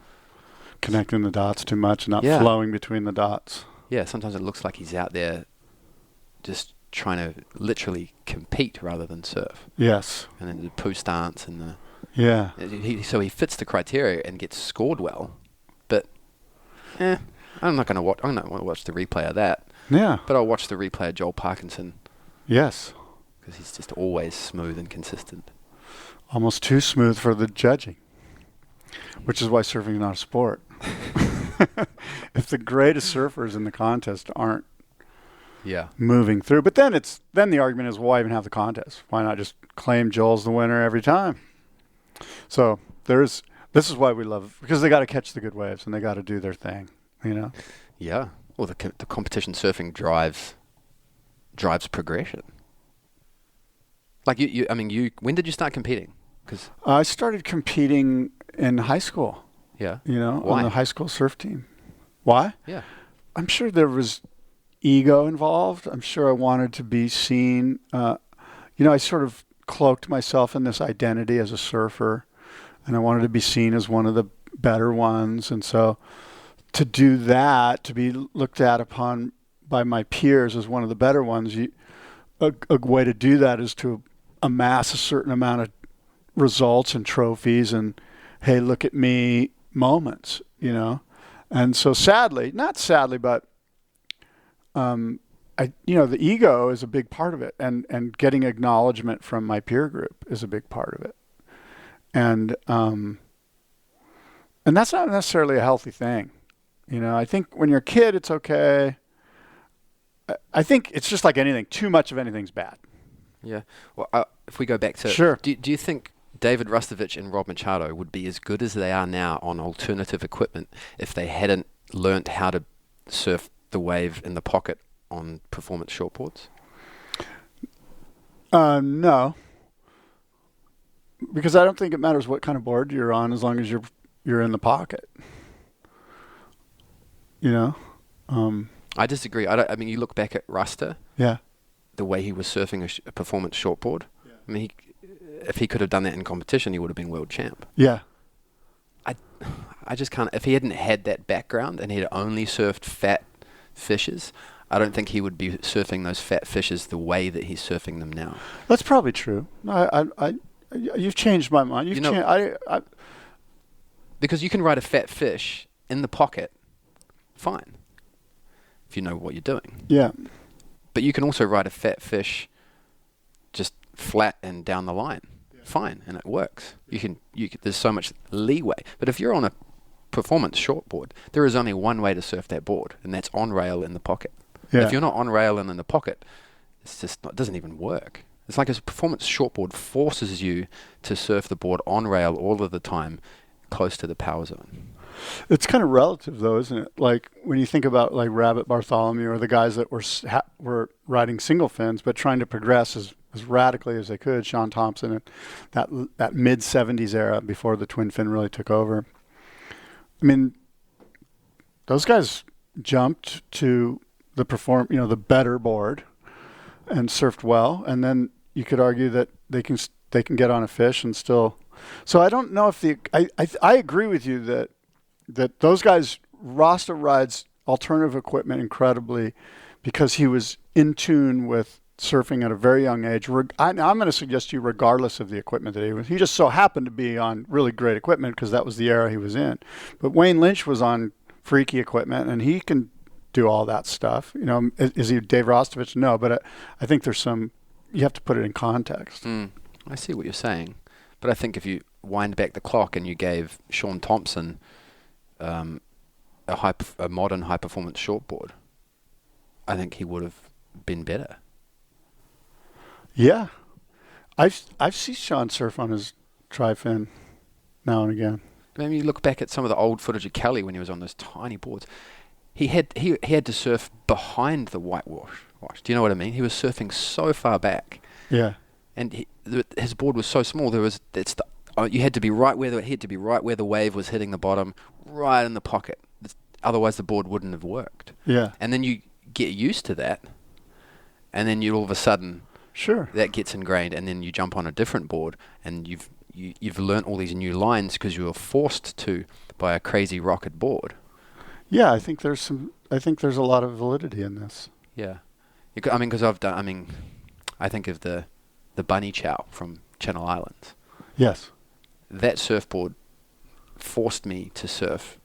Connecting the dots too much and not flowing between the dots. Yeah, sometimes it looks like he's out there just trying to literally compete rather than surf. Yes. And then the poo stance and the... Yeah. So he fits the criteria and gets scored well. But, I'm not going to watch the replay of that. Yeah. But I'll watch the replay of Joel Parkinson. Yes. Because he's just always smooth and consistent. Almost too smooth for the judging. Which is why surfing is not a sport. If the greatest surfers in the contest aren't moving through. But then the argument is, why even have the contest? Why not just claim Joel's the winner every time? So this is why we love, because they got to catch the good waves and they got to do their thing, Yeah. Well, the competition surfing drives progression. Like when did you start competing? Because I started competing in high school. Yeah. On the high school surf team. Why? Yeah. I'm sure there was ego involved. I'm sure I wanted to be seen. I sort of cloaked myself in this identity as a surfer, and I wanted to be seen as one of the better ones. And so to do that, to be looked at upon by my peers as one of the better ones, a way to do that is to amass a certain amount of results and trophies and, hey, look at me moments, And so not sadly, but the ego is a big part of it, and getting acknowledgement from my peer group is a big part of it. And that's not necessarily a healthy thing. I think when you're a kid, it's okay. I think it's just like anything. Too much of anything's bad. Yeah. Well, if we go back to... Sure. Do you think David Rustovich and Rob Machado would be as good as they are now on alternative equipment if they hadn't learnt how to surf the wave in the pocket on performance shortboards? No. Because I don't think it matters what kind of board you're on as long as you're in the pocket. I disagree. I mean, you look back at Ruster, yeah, the way he was surfing a performance shortboard. Yeah. I mean, if he could have done that in competition, he would have been world champ. Yeah. I just can't. If he hadn't had that background and he had only surfed fat fishes, I don't think he would be surfing those fat fishes the way that he's surfing them now. That's probably true. You've changed my mind. Because you can ride a fat fish in the pocket, fine, if you know what you're doing. Yeah. But you can also ride a fat fish just flat and down the line, fine, and it works. You can. There's so much leeway. But if you're on a performance shortboard, there is only one way to surf that board, and that's on rail in the pocket. Yeah. If you're not on rail and in the pocket, it doesn't even work. It's like a performance shortboard forces you to surf the board on rail all of the time, close to the power zone. It's kind of relative, though, isn't it? Like when you think about like Rabbit Bartholomew or the guys that were riding single fins but trying to progress as radically as they could, Sean Thompson and that mid '70s era before the twin fin really took over. I mean, those guys jumped to the better board and surfed well, and then you could argue that they can get on a fish and still. So I don't know if I agree with you that those guys, Rasta rides alternative equipment incredibly because he was in tune with surfing at a very young age. I'm going to suggest to you, regardless of the equipment that he just so happened to be on really great equipment because that was the era he was in. But Wayne Lynch was on freaky equipment, and he can do all that stuff. Is he Dave Rostovich? No, but I think there's you have to put it in context. I see what you're saying. But I think if you wind back the clock and you gave Sean Thompson a modern high-performance shortboard, I think he would have been better. Yeah. I've seen Sean surf on his tri-fin now and again. Maybe you look back at some of the old footage of Kelly when he was on those tiny boards. He had to surf behind the whitewash. Do you know what I mean? He was surfing so far back. Yeah. And his board was so small. You had to be right where the wave was hitting the bottom, right in the pocket. Otherwise, the board wouldn't have worked. Yeah. And then you get used to that, and then you all of a sudden, sure, that gets ingrained, and then you jump on a different board, and you've learnt all these new lines because you were forced to by a crazy rocket board. Yeah, I think there's a lot of validity in this. Yeah, because I think of the bunny chow from Channel Islands. Yes. That surfboard forced me to surf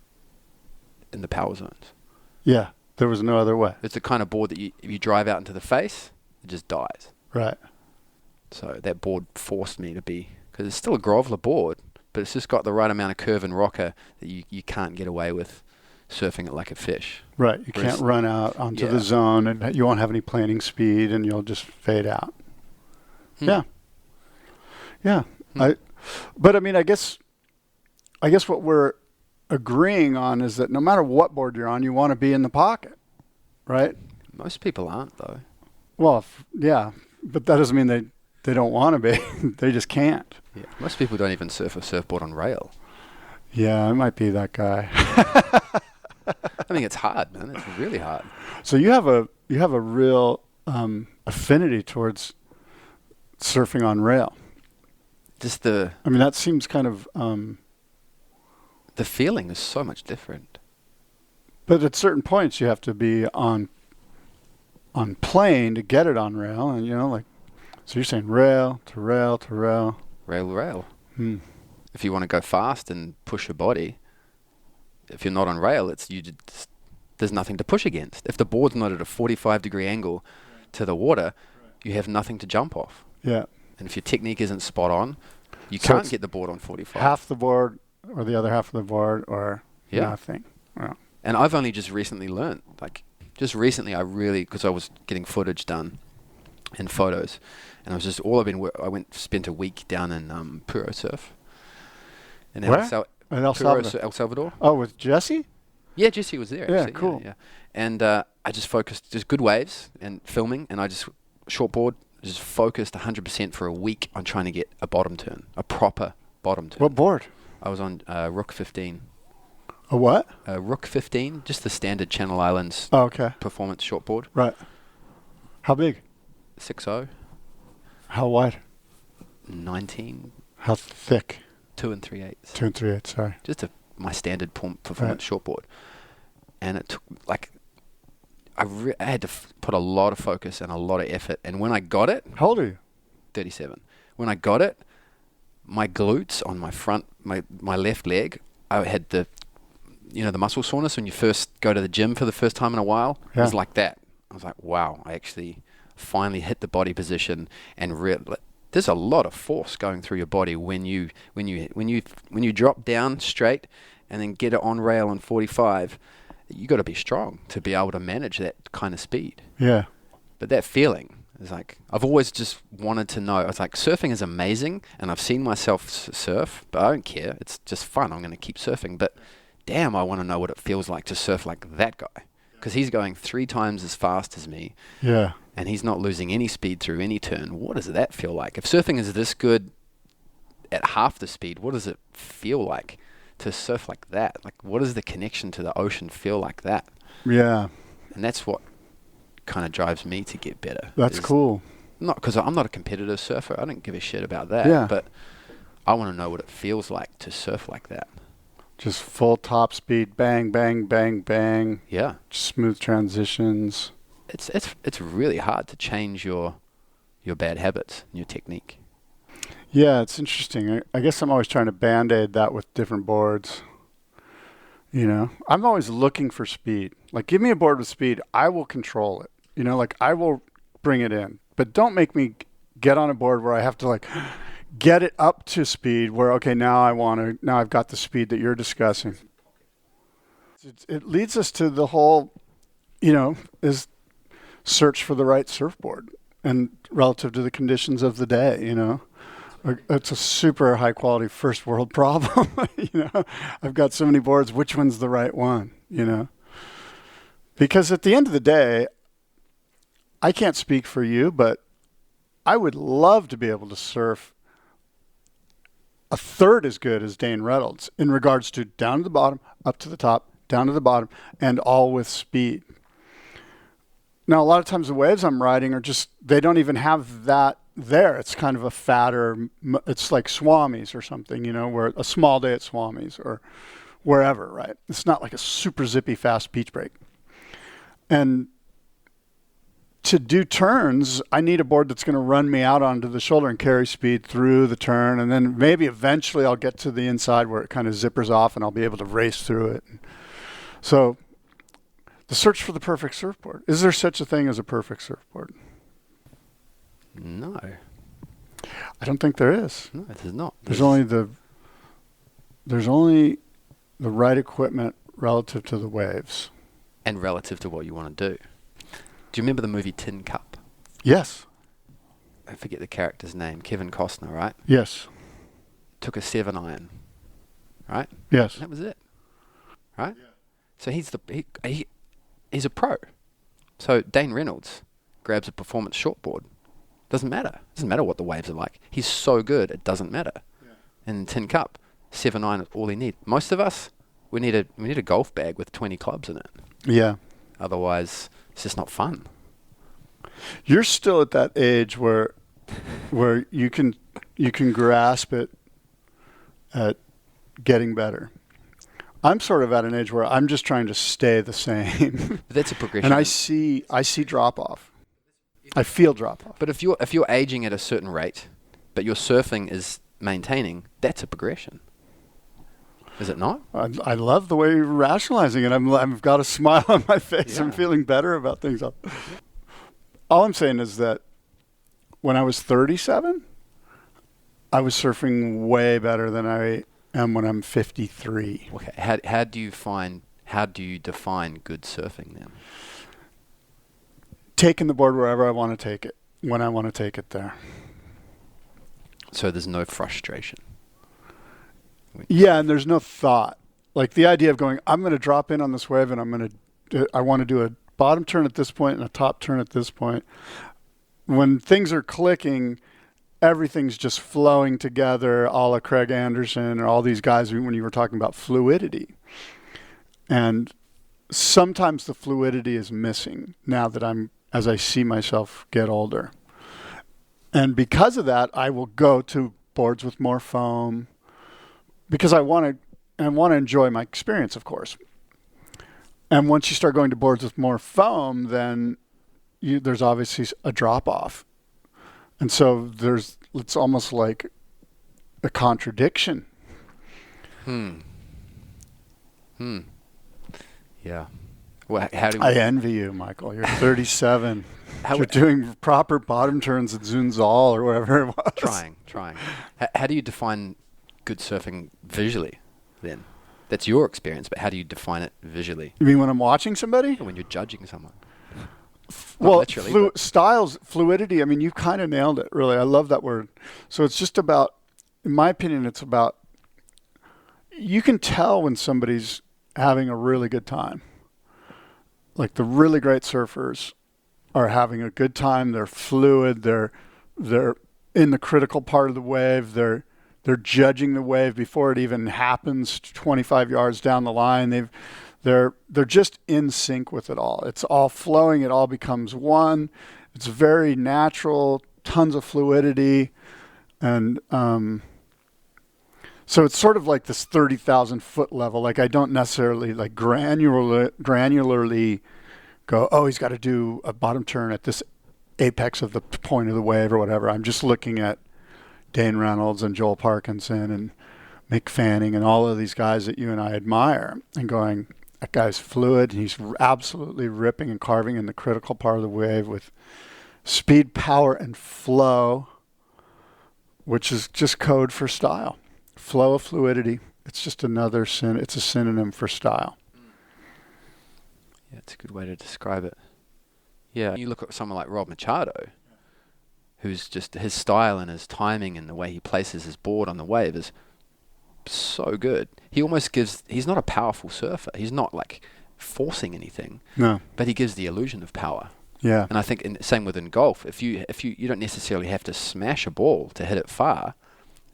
in the power zones. Yeah, there was no other way. It's the kind of board that if you drive out into the face, it just dies. Right. So that board forced me to be, because it's still a groveler board, but it's just got the right amount of curve and rocker that you can't get away with surfing it like a fish. Right. You can't run out onto the zone, and you won't have any planing speed, and you'll just fade out. Yeah. Yeah. But I mean, I guess what we're agreeing on is that no matter what board you're on, you want to be in the pocket, right? Most people aren't, though. Well, yeah, but that doesn't mean they don't want to be. They just can't. Yeah. Most people don't even surf a surfboard on rail. Yeah, I might be that guy. I think it's hard, man. It's really hard. So you have you have a real affinity towards surfing on rail. Just I mean, that seems kind of. the feeling is so much different. But at certain points, you have to be on plane to get it on rail, and like. So you're saying rail to rail to rail. Rail to rail. Hmm. If you want to go fast and push your body, if you're not on rail, there's nothing to push against. If the board's not at a 45-degree angle to the water, you have nothing to jump off. Yeah. And if your technique isn't spot on, you So can't it's get the board on 45. half the board or the other half of the board or nothing. Wow. And I've only just recently learned, because I was getting footage done and photos, and I was just spent a week down in Puro Surf. In Where? El In El Salvador. Oh, with Jesse? Yeah, Jesse was there. Yeah, actually. cool. Yeah. And I just focused, just good waves and filming, and I just shortboard, just focused 100% for a week on trying to get a bottom turn, a proper bottom turn. What board? I was on Rook 15. A what? Rook 15, just the standard Channel Islands Oh, okay. performance shortboard. Right. How big? 6.0, How wide? 19, How thick? 2 3/8. 2 3/8. Sorry. Just my standard performance shortboard. And it took, I had to put a lot of focus and a lot of effort. And when I got it... How old are you? 37. When I got it, my glutes on my front, my left leg, I had the muscle soreness when you first go to the gym for the first time in a while. Yeah. It was like that. I was like, wow, I actually finally hit the body position, and there's a lot of force going through your body when you drop down straight and then get it on rail on 45. You got to be strong to be able to manage that kind of speed. Yeah. But that feeling is like, I've always just wanted to know. I was like, surfing is amazing, and I've seen myself surf, but I don't care. It's just fun. I'm going to keep surfing. But damn, I want to know what it feels like to surf like that guy, because he's going 3 times as fast as me. Yeah. And he's not losing any speed through any turn. What does that feel like? If surfing is this good at half the speed, what does it feel like to surf like that? Like, what does the connection to the ocean feel like that? Yeah. And that's what kind of drives me to get better. That's cool. Not because I'm not a competitive surfer. I don't give a shit about that. Yeah. But I want to know what it feels like to surf like that. Just full top speed, bang, bang, bang, bang. Yeah. Smooth transitions. It's really hard to change your bad habits and your technique. Yeah, it's interesting. I guess I'm always trying to band-aid that with different boards. I'm always looking for speed. Like, give me a board with speed, I will control it. I will bring it in. But don't make me get on a board where I have to get it up to speed where, okay, now I've got the speed that you're discussing. It leads us to the whole, is search for the right surfboard and relative to the conditions of the day, It's a super high quality first world problem. I've got so many boards, which one's the right one, Because at the end of the day, I can't speak for you, but I would love to be able to surf a third as good as Dane Reynolds in regards to down to the bottom, up to the top, down to the bottom, and all with speed. Now, a lot of times the waves I'm riding they don't even have that there. It's kind of a fatter, it's like Swami's or something, where a small day at Swami's or wherever, right? It's not like a super zippy fast beach break. And to do turns, I need a board that's going to run me out onto the shoulder and carry speed through the turn. And then maybe eventually I'll get to the inside where it kind of zippers off and I'll be able to race through it. So the search for the perfect surfboard. Is there such a thing as a perfect surfboard? No. I don't think there is. No, there's not. There's only the right equipment relative to the waves. And relative to what you want to do. Do you remember the movie Tin Cup? Yes. I forget the character's name. Kevin Costner, right? Yes. Took a 7-iron, right? Yes. And that was it, right? Yeah. So he's a pro. So Dane Reynolds grabs a performance shortboard. Doesn't matter. Doesn't matter what the waves are like. He's so good, it doesn't matter. Yeah. And in Tin Cup, 7-iron is all he needs. Most of us, we need a golf bag with 20 clubs in it. Yeah. Otherwise, it's just not fun. You're still at that age where you can grasp it at getting better. I'm sort of at an age where I'm just trying to stay the same. That's a progression. And I see drop off. I feel drop off. But if you're aging at a certain rate, but your surfing is maintaining, that's a progression. Is it not? I love the way you're rationalizing it. I've got a smile on my face. Yeah. I'm feeling better about things. All I'm saying is that when I was 37, I was surfing way better than I am when I'm 53. Okay. How do you define good surfing then? Taking the board wherever I want to take it, when I want to take it there. So there's no frustration. Yeah, and there's no thought. Like the idea of going, I'm going to drop in on this wave and I want to do a bottom turn at this point and a top turn at this point. When things are clicking, everything's just flowing together, a la Craig Anderson or all these guys when you were talking about fluidity. And sometimes the fluidity is missing now that as I see myself get older. And because of that, I will go to boards with more foam because I want to enjoy my experience, of course. And once you start going to boards with more foam, then there's obviously a drop off. And so it's almost like a contradiction. Yeah. Well, how do we... I envy you, Michael. You're 37. You're doing proper bottom turns at Zunzal or wherever it was. Trying. How do you define good surfing visually then? That's your experience, but how do you define it visually? You mean when I'm watching somebody? When you're judging someone? Well, literally, styles, fluidity, I mean, you've kind of nailed it, really. I love that word. So it's just about, in my opinion, it's about, you can tell when somebody's having a really good time. Like the really great surfers are having a good time. They're fluid. They're in the critical part of the wave. They're judging the wave before it even happens 25 yards down the line. They're just in sync with it all. It's all flowing. It all becomes one. It's very natural, tons of fluidity. And so it's sort of like this 30,000 foot level. Like I don't necessarily like granularly go, oh, he's got to do a bottom turn at this apex of the point of the wave or whatever. I'm just looking at Dane Reynolds and Joel Parkinson and Mick Fanning and all of these guys that you and I admire and going, that guy's fluid. He's absolutely ripping and carving in the critical part of the wave with speed, power, and flow, which is just code for style. Flow of fluidity. It's just another it's a synonym for style. Yeah, it's a good way to describe it. Yeah, you look at someone like Rob Machado, who's just, his style and his timing and the way he places his board on the wave is so good. He almost he's not a powerful surfer. He's not like forcing anything. No. But he gives the illusion of power. Yeah. And I think same within golf. If you don't necessarily have to smash a ball to hit it far.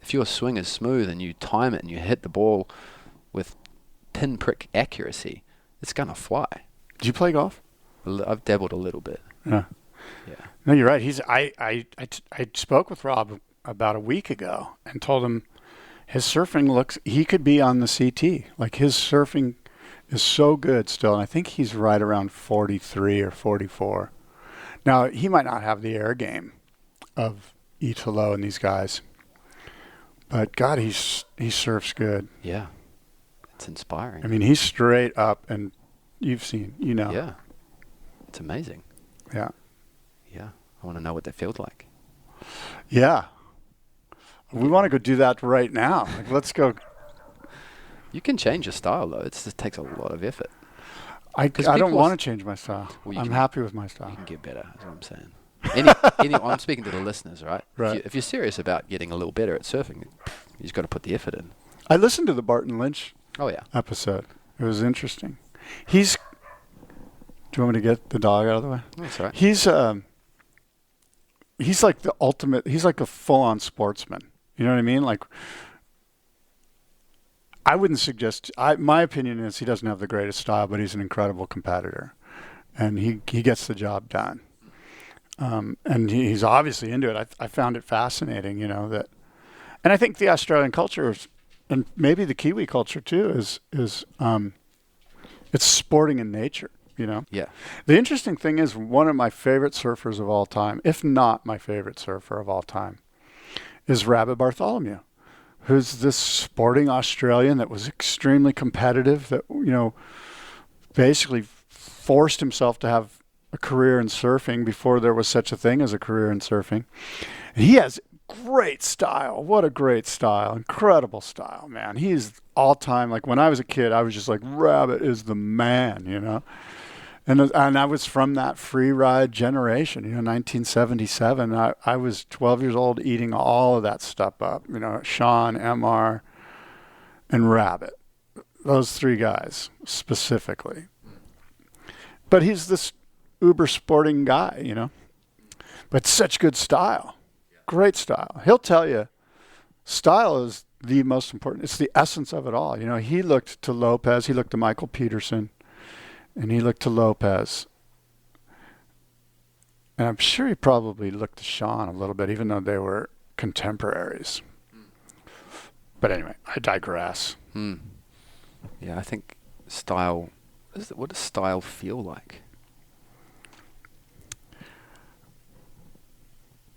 If your swing is smooth and you time it and you hit the ball with pinprick accuracy, it's gonna fly. Did you play golf? I've dabbled a little bit. Yeah. Yeah. No, you're right. I spoke with Rob about a week ago and told him his surfing he could be on the CT. Like his surfing is so good still. And I think he's right around 43 or 44. Now, he might not have the air game of Italo and these guys. But God, he surfs good. Yeah. It's inspiring. I mean, he's straight up and you've seen, you know. Yeah. It's amazing. Yeah. Yeah. I want to know what that feels like. Yeah. We want to go do that right now. Like, let's go. You can change your style, though. It just takes a lot of effort. I don't want to change my style. Well, I'm happy with my style. You can get better, is what I'm saying. I'm speaking to the listeners, right? Right. If you're serious about getting a little better at surfing, you just got to put the effort in. I listened to the Barton Lynch episode. It was interesting. Do you want me to get the dog out of the way? That's all right. He's like the ultimate. He's like a full-on sportsman. You know what I mean? Like, I wouldn't suggest. My opinion is he doesn't have the greatest style, but he's an incredible competitor, and he gets the job done. And he's obviously into it. I found it fascinating, that, and I think the Australian culture and maybe the Kiwi culture too is it's sporting in nature, Yeah. The interesting thing is one of my favorite surfers of all time, if not my favorite surfer of all time, is Rabbit Bartholomew, who's this sporting Australian that was extremely competitive, that, basically forced himself to have a career in surfing before there was such a thing as a career in surfing. And he has great style. What a great style. Incredible style, man. He's all time. Like when I was a kid, I was just like, Rabbit is the man, And I was from that free ride generation, 1977. I was 12 years old eating all of that stuff up, Sean, MR, and Rabbit. Those three guys specifically. But he's this uber sporting guy, but such good style. Great style. He'll tell you style is the most important. It's the essence of it all. He looked to Lopez, he looked to Michael Peterson, and he looked to Lopez. And I'm sure he probably looked to Sean a little bit, even though they were contemporaries. But anyway, I digress. Yeah, I think style, what does style feel like?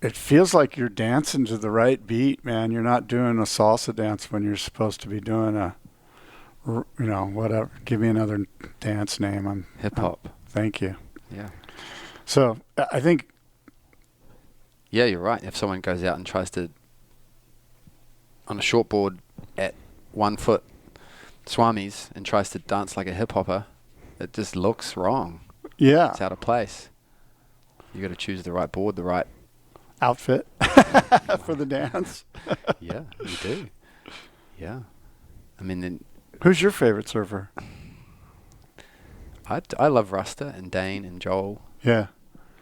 It feels like you're dancing to the right beat, man. You're not doing a salsa dance when you're supposed to be doing whatever. Give me another dance name. Hip hop. Thank you. Yeah. So I think. Yeah, you're right. If someone goes out and tries to, on a shortboard at 1 foot swamis and tries to dance like a hip hopper, it just looks wrong. Yeah. It's out of place. You got to choose the right board, the right outfit for the dance. Yeah, you do. Yeah. I mean, then. Who's your favorite surfer? I love Rusta and Dane and Joel. Yeah.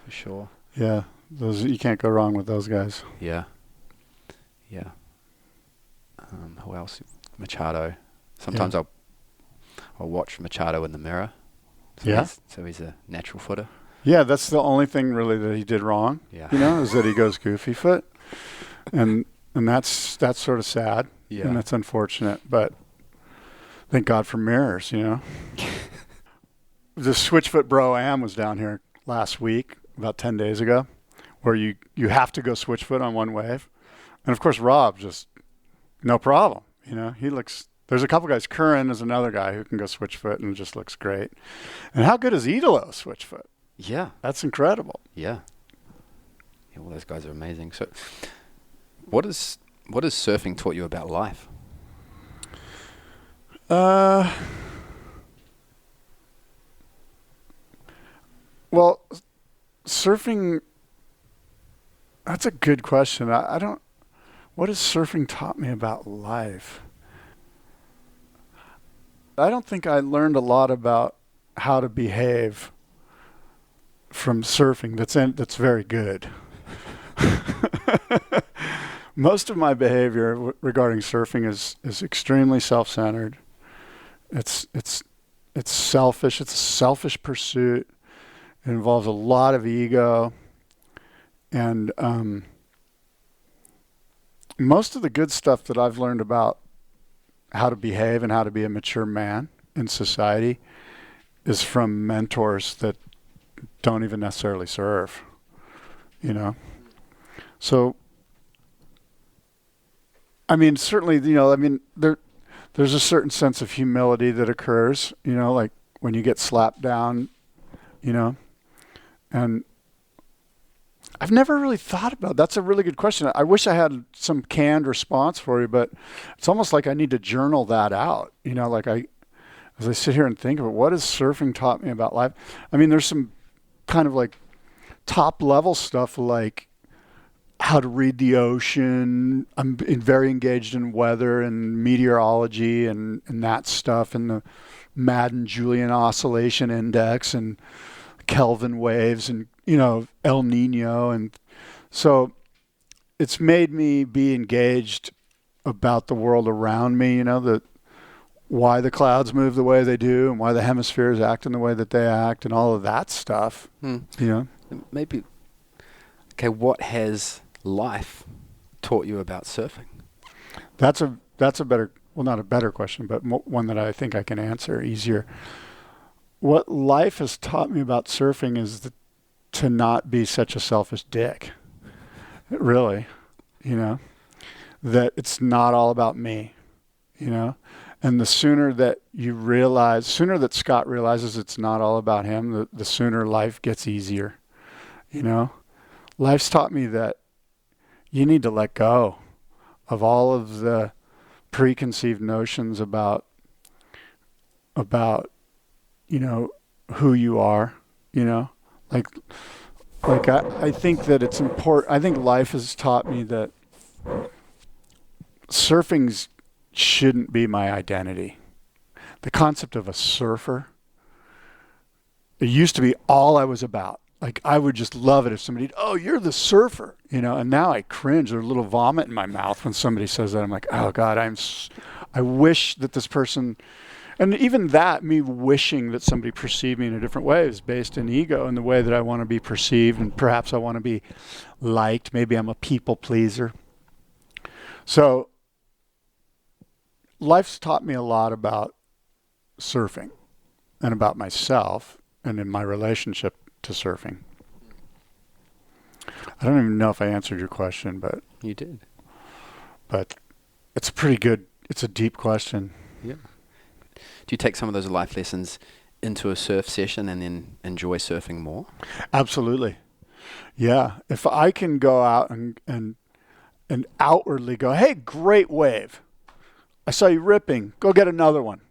For sure. Yeah. You can't go wrong with those guys. Yeah. Yeah. Who else? Machado. Sometimes I'll watch Machado in the mirror. So he's a natural footer. Yeah, that's the only thing really that he did wrong. Yeah. Is that he goes goofy foot, and that's sort of sad. Yeah. And that's unfortunate. But thank God for mirrors. The Switchfoot Bro-Am was down here last week, about 10 days ago, where you have to go switchfoot on one wave, and of course Rob just no problem. He looks. There's a couple guys. Curran is another guy who can go switchfoot and just looks great. And how good is Idolo switchfoot? Yeah. That's incredible. Yeah. Yeah, well, those guys are amazing. So what has surfing taught you about life? Well, surfing, that's a good question. What has surfing taught me about life? I don't think I learned a lot about how to behave from surfing that's very good. Most of my behavior regarding surfing is extremely self-centered. It's selfish. It's a selfish pursuit. It involves a lot of ego, and most of the good stuff that I've learned about how to behave and how to be a mature man in society is from mentors that don't even necessarily surf, So, I mean, certainly, there's a certain sense of humility that occurs, like when you get slapped down, and I've never really thought about it. That's a really good question. I wish I had some canned response for you, but it's almost like I need to journal that out. As I sit here and think of it, what has surfing taught me about life? I mean, there's some kind of like top level stuff like how to read the ocean. I'm very engaged in weather and meteorology and that stuff, and the Madden-Julian Oscillation Index and Kelvin waves and, El Nino. And so it's made me be engaged about the world around me, why the clouds move the way they do and why the hemispheres act in the way that they act and all of that stuff, Maybe Okay, what has life taught you about surfing? That's a better, well, not a better question, but one that I think I can answer easier. What life has taught me about surfing is to not be such a selfish dick. Really, you know, that it's not all about me, you know, and the sooner that Scott realizes it's not all about him, the sooner life gets easier, you know. Life's taught me that you need to let go of all of the preconceived notions about you know, who you are, you know, like I think that it's important. I think life has taught me that surfing shouldn't be my identity. The concept of a surfer, it used to be all I was about. Like, I would just love it if somebody, oh, you're the surfer, you know, and now I cringe. There's a little vomit in my mouth when somebody says that. I'm like, oh God, I wish that this person, and even that, me wishing that somebody perceived me in a different way is based in ego and the way that I want to be perceived, and perhaps I want to be liked. Maybe I'm a people pleaser. So life's taught me a lot about surfing and about myself and in my relationship to surfing. I don't even know if I answered your question, but You did. But it's a deep question. Yeah. Do you take some of those life lessons into a surf session and then enjoy surfing more? Absolutely. Yeah. If I can go out and outwardly go, hey, great wave. I saw you ripping. Go get another one.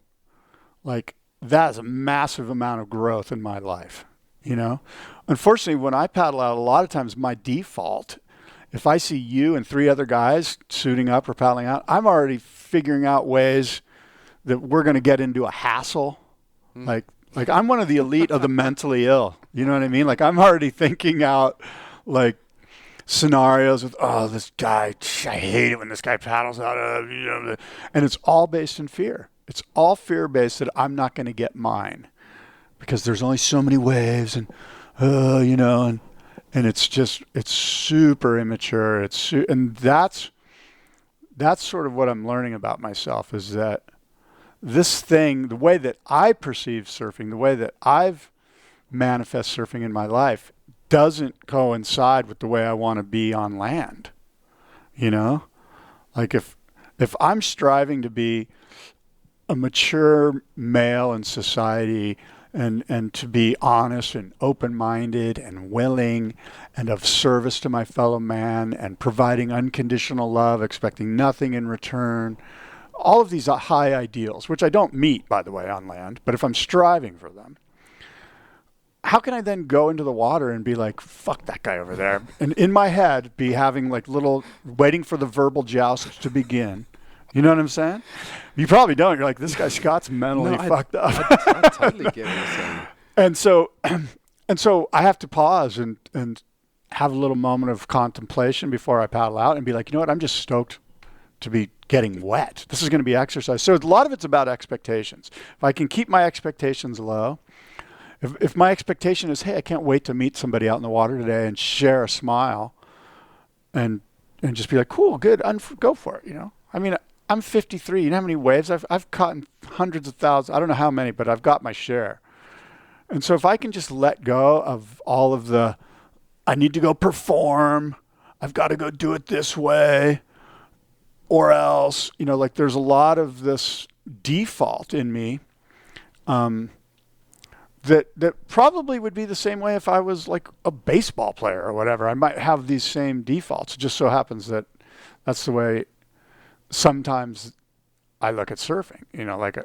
Like, that is a massive amount of growth in my life, you know? Unfortunately, when I paddle out, a lot of times my default, if I see you and 3 other guys suiting up or paddling out, I'm already figuring out ways that we're going to get into a hassle. Like I'm one of the elite of the mentally ill. You know what I mean? Like, I'm already thinking out, like, scenarios with, oh, this guy, I hate it when this guy paddles out of, you know, and it's all based in fear. It's all fear-based that I'm not going to get mine because there's only so many waves and, you know, and it's super immature. And that's sort of what I'm learning about myself, is that this thing, the way that I perceive surfing, the way that I've manifest surfing in my life doesn't coincide with the way I want to be on land. You know, like if I'm striving to be a mature male in society and to be honest and open-minded and willing and of service to my fellow man and providing unconditional love, expecting nothing in return, all of these high ideals, which I don't meet, by the way, on land, but if I'm striving for them, how can I then go into the water and be like, fuck that guy over there? And in my head, be having like waiting for the verbal joust to begin. You know what I'm saying? You probably don't. You're like, this guy Scott's mentally fucked up. I totally get what you're saying. And so I have to pause and have a little moment of contemplation before I paddle out and be like, you know what? I'm just stoked to be getting wet. This is going to be exercise. So a lot of it's about expectations. If I can keep my expectations low, if my expectation is, hey, I can't wait to meet somebody out in the water today and share a smile and just be like, cool, good, go for it, you know? I mean, I'm 53. You know how many waves I've caught in hundreds of thousands? I don't know how many, but I've got my share. And so if I can just let go of all of the, I need to go perform, I've got to go do it this way, or else, you know, like there's a lot of this default in me that probably would be the same way if I was like a baseball player or whatever. I might have these same defaults. It just so happens that that's the way sometimes I look at surfing, you know, like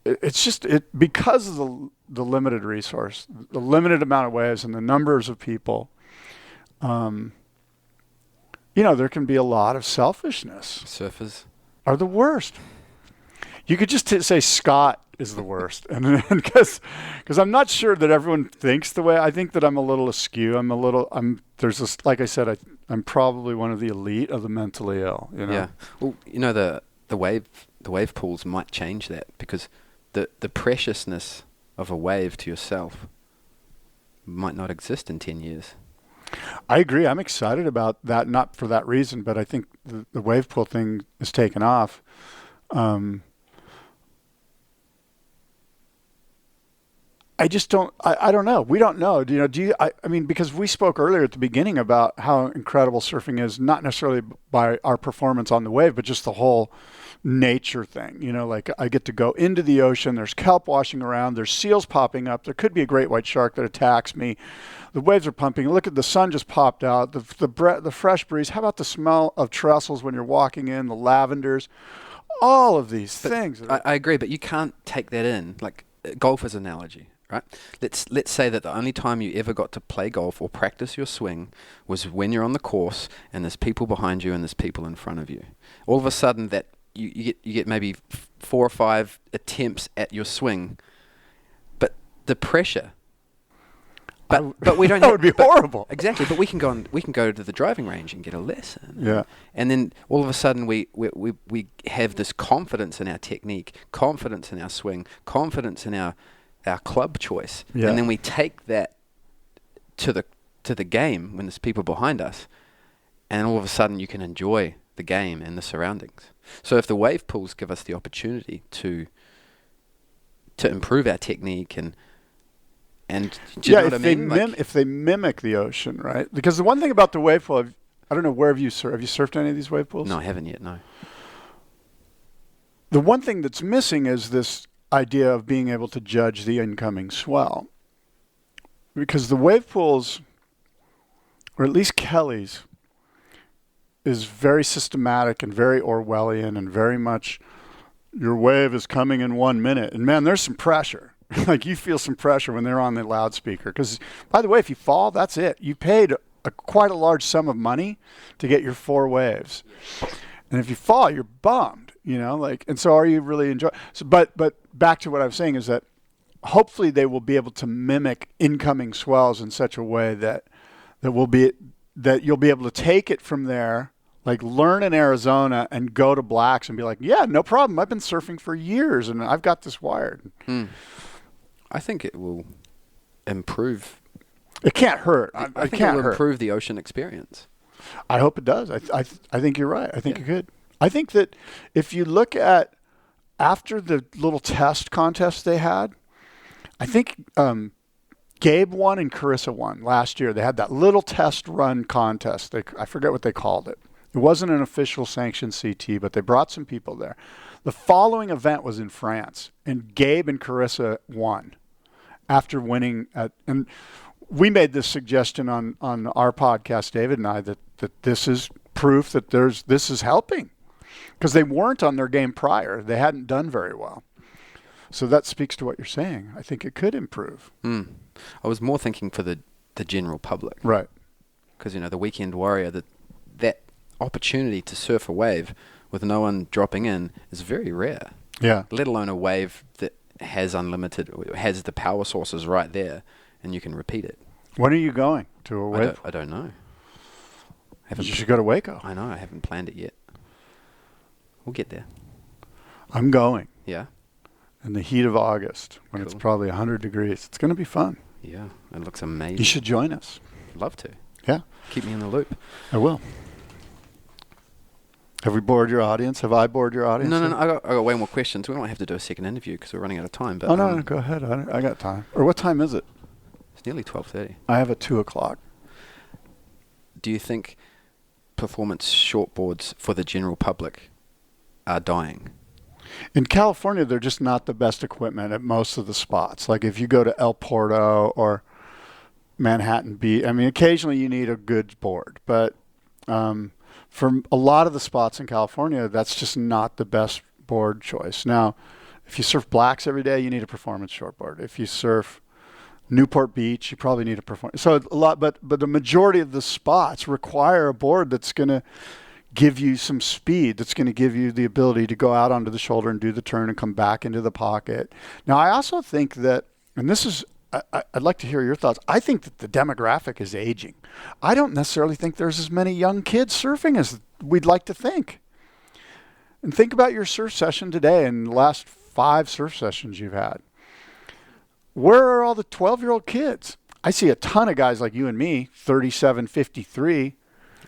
it's just because of the limited resource, the limited amount of waves and the numbers of people, you know, there can be a lot of selfishness. Surfers are the worst. You could just say Scott is the worst, and because I'm not sure that everyone thinks the way I think. That I'm a little askew. There's this, like I said, I'm probably one of the elite of the mentally ill. You know? Yeah. Well, you know, the wave pools might change that, because the preciousness of a wave to yourself might not exist in 10 years. I agree. I'm excited about that, not for that reason, but I think the wave pool thing is taken off. I just don't. I don't know. We don't know. I mean, because we spoke earlier at the beginning about how incredible surfing is, not necessarily by our performance on the wave, but just the whole nature thing. Like I get to go into the ocean. There's kelp washing around. There's seals popping up. There could be a great white shark that attacks me. The waves are pumping. Look at the sun just popped out. The fresh breeze. How about the smell of trestles when you're walking in? The lavenders. All of these things. I agree, but you can't take that in. Like golfer's analogy. Right. Let's say that the only time you ever got to play golf or practice your swing was when you're on the course and there's people behind you and there's people in front of you. All of a sudden, that you get maybe 4 or 5 attempts at your swing, but the pressure. But we don't. That would be horrible. Exactly. But we can go to the driving range and get a lesson. Yeah. And then all of a sudden we have this confidence in our technique, confidence in our swing, confidence in our club choice, and then we take that to the game when there's people behind us, and all of a sudden you can enjoy the game and the surroundings. So if the wave pools give us the opportunity to improve our technique and do you know what I mean? If they mimic the ocean, right? Because the one thing about the wave pool, I don't know, where have you surfed any of these wave pools? No, I haven't yet. No. The one thing that's missing is this idea of being able to judge the incoming swell, because the wave pools, or at least Kelly's, is very systematic and very Orwellian and very much your wave is coming in 1 minute, and man, there's some pressure. Like you feel some pressure when they're on the loudspeaker, because by the way, if you fall, that's it. You paid quite a large sum of money to get your 4 waves, and if you fall, you're bummed. And so are you really enjoying? So, but back to what I was saying is that hopefully they will be able to mimic incoming swells in such a way that you'll be able to take it from there, like learn in Arizona and go to Blacks and be like, yeah, no problem. I've been surfing for years and I've got this wired. I think it will improve. It can't hurt. I think it will improve the ocean experience. I hope it does. I think you're right. I think it could. I think that if you look at after the little test contest they had, I think Gabe won and Carissa won last year. They had that little test run contest. I forget what they called it. It wasn't an official sanctioned CT, but they brought some people there. The following event was in France, and Gabe and Carissa won after winning. And we made this suggestion on our podcast, David and I, that this is proof that this is helping. Because they weren't on their game prior. They hadn't done very well. So that speaks to what you're saying. I think it could improve. I was more thinking for the general public. Right. Because, the weekend warrior, that opportunity to surf a wave with no one dropping in is very rare. Yeah. Let alone a wave that has the power sources right there, and you can repeat it. When are you going to a wave? I don't know. You should go to Waco. I know. I haven't planned it yet. We'll get there. I'm going. Yeah. In the heat of August, when it's probably 100 degrees. It's going to be fun. Yeah. It looks amazing. You should join us. Love to. Yeah. Keep me in the loop. I will. Have we bored your audience? Have I bored your audience? No. I got way more questions. We don't have to do a second interview because we're running out of time. But no, go ahead. I got time. Or what time is it? It's nearly 12:30. I have a 2 o'clock. Do you think performance shortboards for the general public are dying? In California, they're just not the best equipment at most of the spots. Like if you go to El Porto or Manhattan Beach, I mean, occasionally you need a good board. But for a lot of the spots in California, that's just not the best board choice. Now, if you surf Blacks every day, you need a performance shortboard. If you surf Newport Beach, you probably need a performance. So a lot, but the majority of the spots require a board that's going to give you some speed, that's going to give you the ability to go out onto the shoulder and do the turn and come back into the pocket. Now, I also think that, and this is, I'd like to hear your thoughts. I think that the demographic is aging. I don't necessarily think there's as many young kids surfing as we'd like to think. And think about your surf session today and the last 5 surf sessions you've had. Where are all the 12-year-old kids? I see a ton of guys like you and me, 37, 53.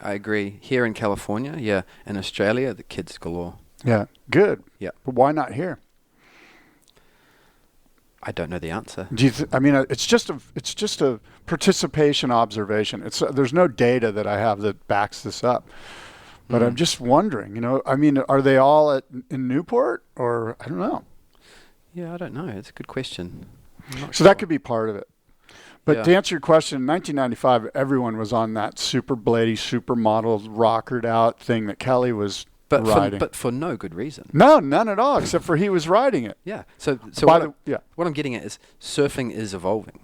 I agree. Here in California, yeah. In Australia, the kids galore. Yeah, good. Yeah. But why not here? I don't know the answer. It's just a participation observation. There's no data that I have that backs this up. But I'm just wondering, are they all in Newport, or I don't know. Yeah, I don't know. It's a good question. So that could be part of it. But Yeah. to answer your question, in 1995, everyone was on that super blady, supermodel, rockered out thing that Kelly was riding. But for no good reason. No, none at all, except for he was riding it. Yeah. So What I'm getting at is surfing is evolving.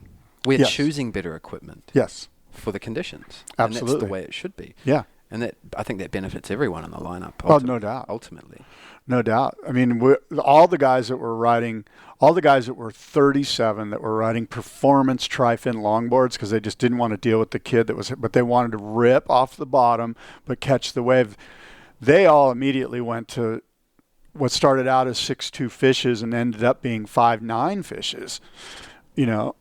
We're Yes. choosing better equipment Yes, for the conditions. absolutely. And that's the way it should be. Yeah. And I think that benefits everyone in the lineup. Oh, no doubt. Ultimately. No doubt. I mean, all the guys that were 37 that were riding performance tri-fin longboards because they just didn't want to deal with the kid but they wanted to rip off the bottom but catch the wave. They all immediately went to what started out as 6'2" fishes and ended up being 5'9" fishes.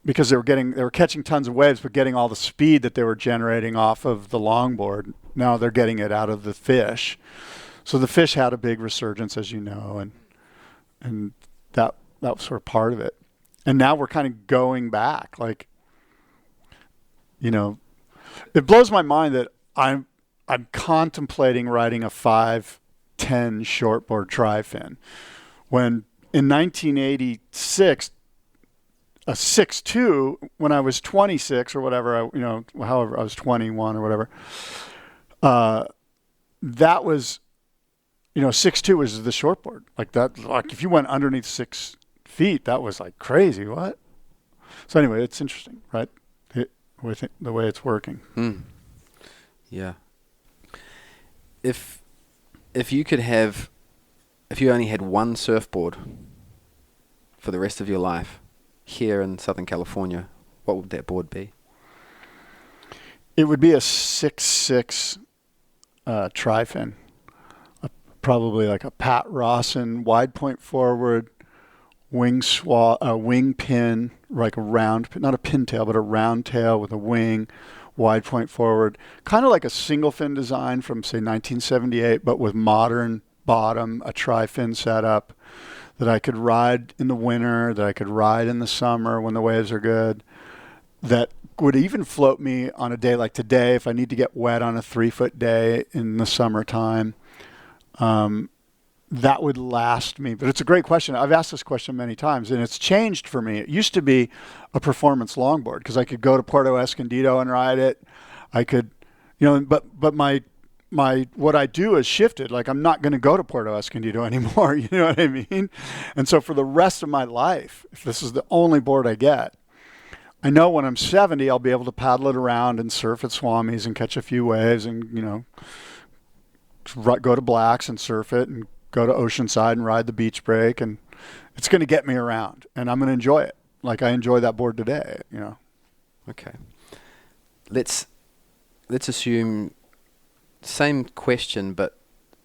Because they were catching tons of waves, but getting all the speed that they were generating off of the longboard. Now they're getting it out of the fish. So the fish had a big resurgence, as you know, and that was sort of part of it. And now we're kind of going back. It blows my mind that I'm contemplating riding a 5'10" shortboard tri-fin when in 1986 a 6'2" when I was 26 or whatever, however I was 21 or whatever. That was, 6'2" was the shortboard. Like that, like if you went underneath 6 feet, that was like crazy. What? So anyway, it's interesting, right? With the way it's working. Yeah. If you only had one surfboard for the rest of your life here in Southern California, what would that board be? It would be a 6'6" tri-fin, probably like a Pat Rawson wide point forward, wing pin, like a round, not a pintail, but a round tail with a wing, wide point forward, kind of like a single fin design from say 1978, but with modern bottom, a tri-fin setup that I could ride in the winter, that I could ride in the summer when the waves are good, that would even float me on a day like today if I need to get wet on a 3-foot day in the summertime. That would last me. But it's a great question. I've asked this question many times, and it's changed for me. It used to be a performance longboard because I could go to Puerto Escondido and ride it. I could, but my what I do has shifted. Like I'm not going to go to Puerto Escondido anymore. You know what I mean? And so for the rest of my life, if this is the only board I get, I know when I'm 70, I'll be able to paddle it around and surf at Swami's and catch a few waves and, go to Black's and surf it and go to Oceanside and ride the beach break. And it's going to get me around and I'm going to enjoy it. Like I enjoy that board today, Okay. Let's assume same question, but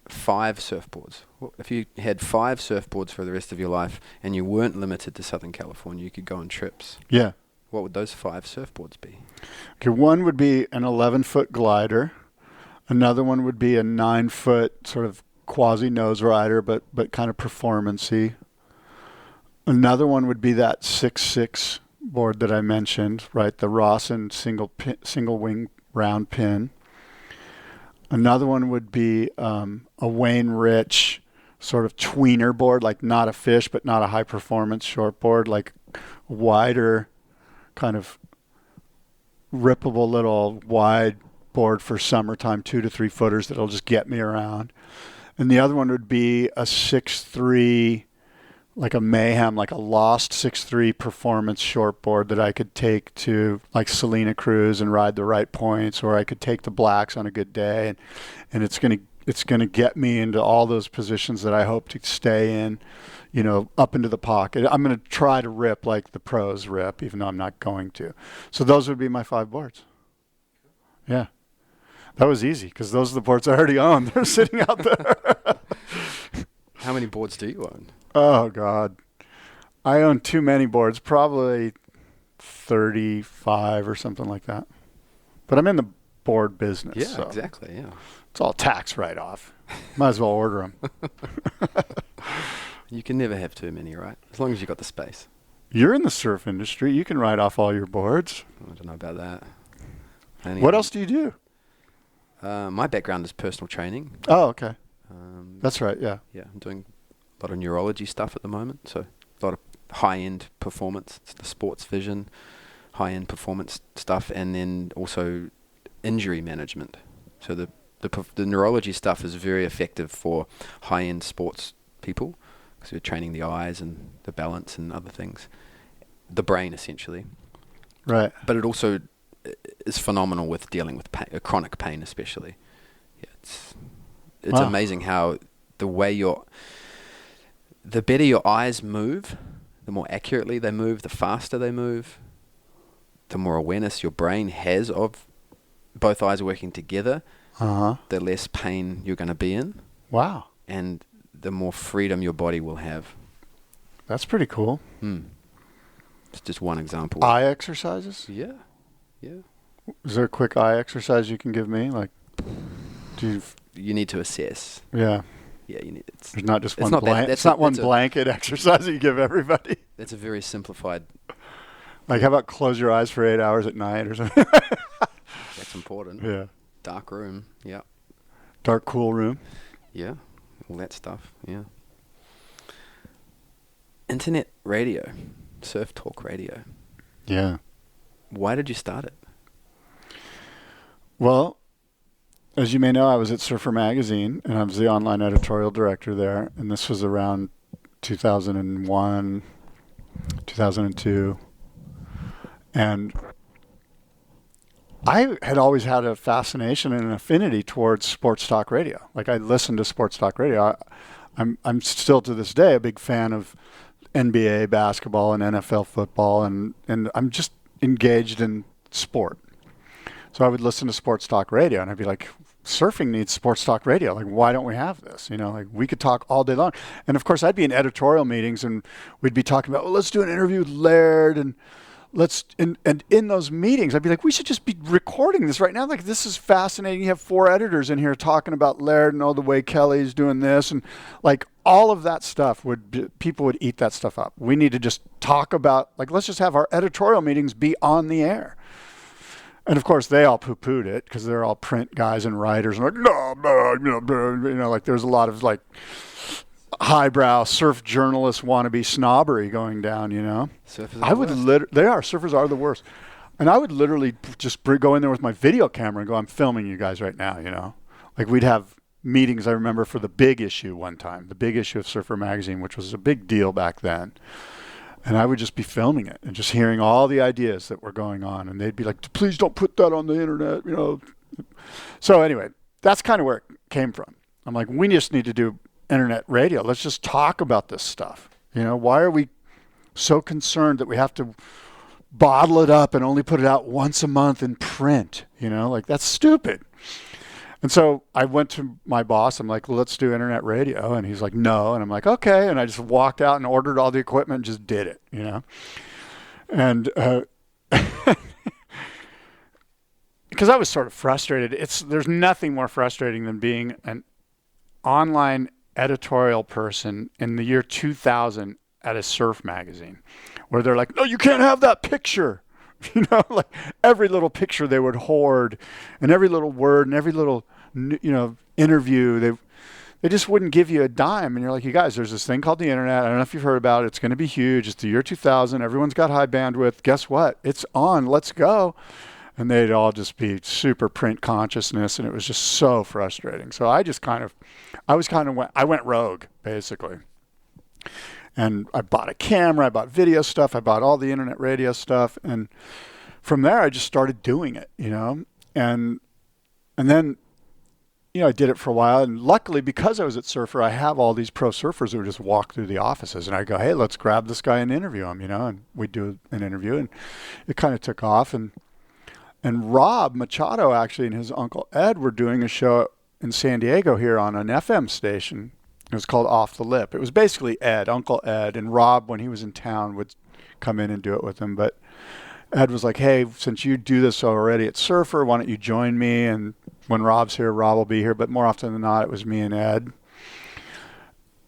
5 surfboards. If you had 5 surfboards for the rest of your life and you weren't limited to Southern California, you could go on trips. Yeah. What would those 5 surfboards be? Okay, one would be an 11-foot glider. Another one would be a 9-foot sort of quasi nose rider, but kind of performance-y. Another one would be that 6'6" board that I mentioned, right? The Rawson single wing round pin. Another one would be a Wayne Rich sort of tweener board, like not a fish, but not a high performance short board, like wider, kind of rippable little wide board for summertime, 2 to 3 footers that'll just get me around. And the other one would be a 6'3", like a Mayhem, like a Lost 6'3" performance shortboard that I could take to like Salina Cruz and ride the right points, or I could take the Blacks on a good day, and it's gonna get me into all those positions that I hope to stay in, up into the pocket. I'm gonna try to rip like the pros rip, even though I'm not going to. So those would be my 5 boards. Yeah. That was easy because those are the boards I already own. They're sitting out there. How many boards do you own? Oh, God. I own too many boards, probably 35 or something like that. But I'm in the board business. Yeah, so exactly. Yeah. it's all tax write-off. Might as well order them. You can never have too many, right? As long as you got the space. You're in the surf industry. You can write off all your boards. I don't know about that. What else do you do? My background is personal training. Oh, okay. That's right, yeah. Yeah, I'm doing a lot of neurology stuff at the moment. So a lot of high-end performance, the sports vision, high-end performance stuff, and then also injury management. So the neurology stuff is very effective for high-end sports people because we're training the eyes and the balance and other things, the brain essentially. Right. But it also is phenomenal with dealing with pain, chronic pain especially. Yeah, it's Wow. amazing how the better your eyes move, the more accurately they move, the faster they move, the more awareness your brain has of both eyes working together, the less pain you're going to be in. Wow. And the more freedom your body will have. That's pretty cool. It's just one example. Eye exercises? Yeah. Yeah. Is there a quick eye exercise you can give me? Like, You need to assess. Yeah. Yeah, you need. There's not just it's one not that- blanket. It's not one blanket exercise that you give everybody. That's a very simplified. Like, how about close your eyes for 8 hours at night or something? That's important. Yeah. Dark room. Yeah. Dark, cool room. Yeah. All that stuff. Yeah. Internet radio, surf talk radio. Yeah. Why did you start it? Well, as you may know, I was at Surfer Magazine, and I was the online editorial director there, and this was around 2001, 2002. And I had always had a fascination and an affinity towards sports talk radio. Like, I listened to sports talk radio. I'm still to this day a big fan of NBA basketball and NFL football, and I'm just engaged in sport. So I would listen to sports talk radio, and I'd be like, surfing needs sports talk radio. Like, why don't we have this? You know, like, we could talk all day long. And of course, I'd be in editorial meetings, and we'd be talking about, well, let's do an interview with Laird, and and in those meetings, I'd be like, we should just be recording this right now. Like, this is fascinating. You have 4 editors in here talking about Laird and, oh, the way Kelly's doing this, and like, all of that stuff people would eat that stuff up. We need to just talk about, like, let's just have our editorial meetings be on the air. And of course, they all poo-pooed it because they're all print guys and writers, and like, no, like, there's a lot of like highbrow surf journalist wannabe snobbery going down, you know. Surfers Surfers are the worst. And I would literally just go in there with my video camera and go, I'm filming you guys right now, you know. Like, we'd have meetings, I remember, for the big issue one time, the big issue of Surfer Magazine, which was a big deal back then. And I would just be filming it and just hearing all the ideas that were going on. And they'd be like, please don't put that on the internet, you know. So anyway, that's kind of where it came from. I'm like, we just need to do internet radio. Let's just talk about this stuff. You know, why are we so concerned that we have to bottle it up and only put it out once a month in print? You know, like, that's stupid. And so I went to my boss. I'm like, well, let's do internet radio. And he's like, no. And I'm like, okay. And I just walked out and ordered all the equipment and just did it, you know. And because I was sort of frustrated. There's nothing more frustrating than being an online editorial person in the year 2000 at a surf magazine, where they're like, no, you can't have that picture. You know, like, every little picture they would hoard, and every little word and every little, you know, interview, they just wouldn't give you a dime. And you're like, you guys, there's this thing called the internet. I don't know if you've heard about it. It's going to be huge. It's the year 2000. Everyone's got high bandwidth. Guess what? It's on. Let's go. And they'd all just be super print consciousness, and it was just so frustrating. So I went rogue, basically. And I bought a camera, I bought video stuff, I bought all the internet radio stuff, and from there I just started doing it, you know. And then, you know, I did it for a while, and luckily, because I was at Surfer, I have all these pro surfers who would just walk through the offices, and I go, hey, let's grab this guy and interview him, you know, and we'd do an interview, and it kind of took off. And Rob Machado, actually, and his uncle Ed were doing a show in San Diego here on an FM station. It was called Off the Lip. It was basically Ed, Uncle Ed, and Rob, when he was in town, would come in and do it with him. But Ed was like, hey, since you do this already at Surfer, why don't you join me? And when Rob's here, Rob will be here. But more often than not, it was me and Ed.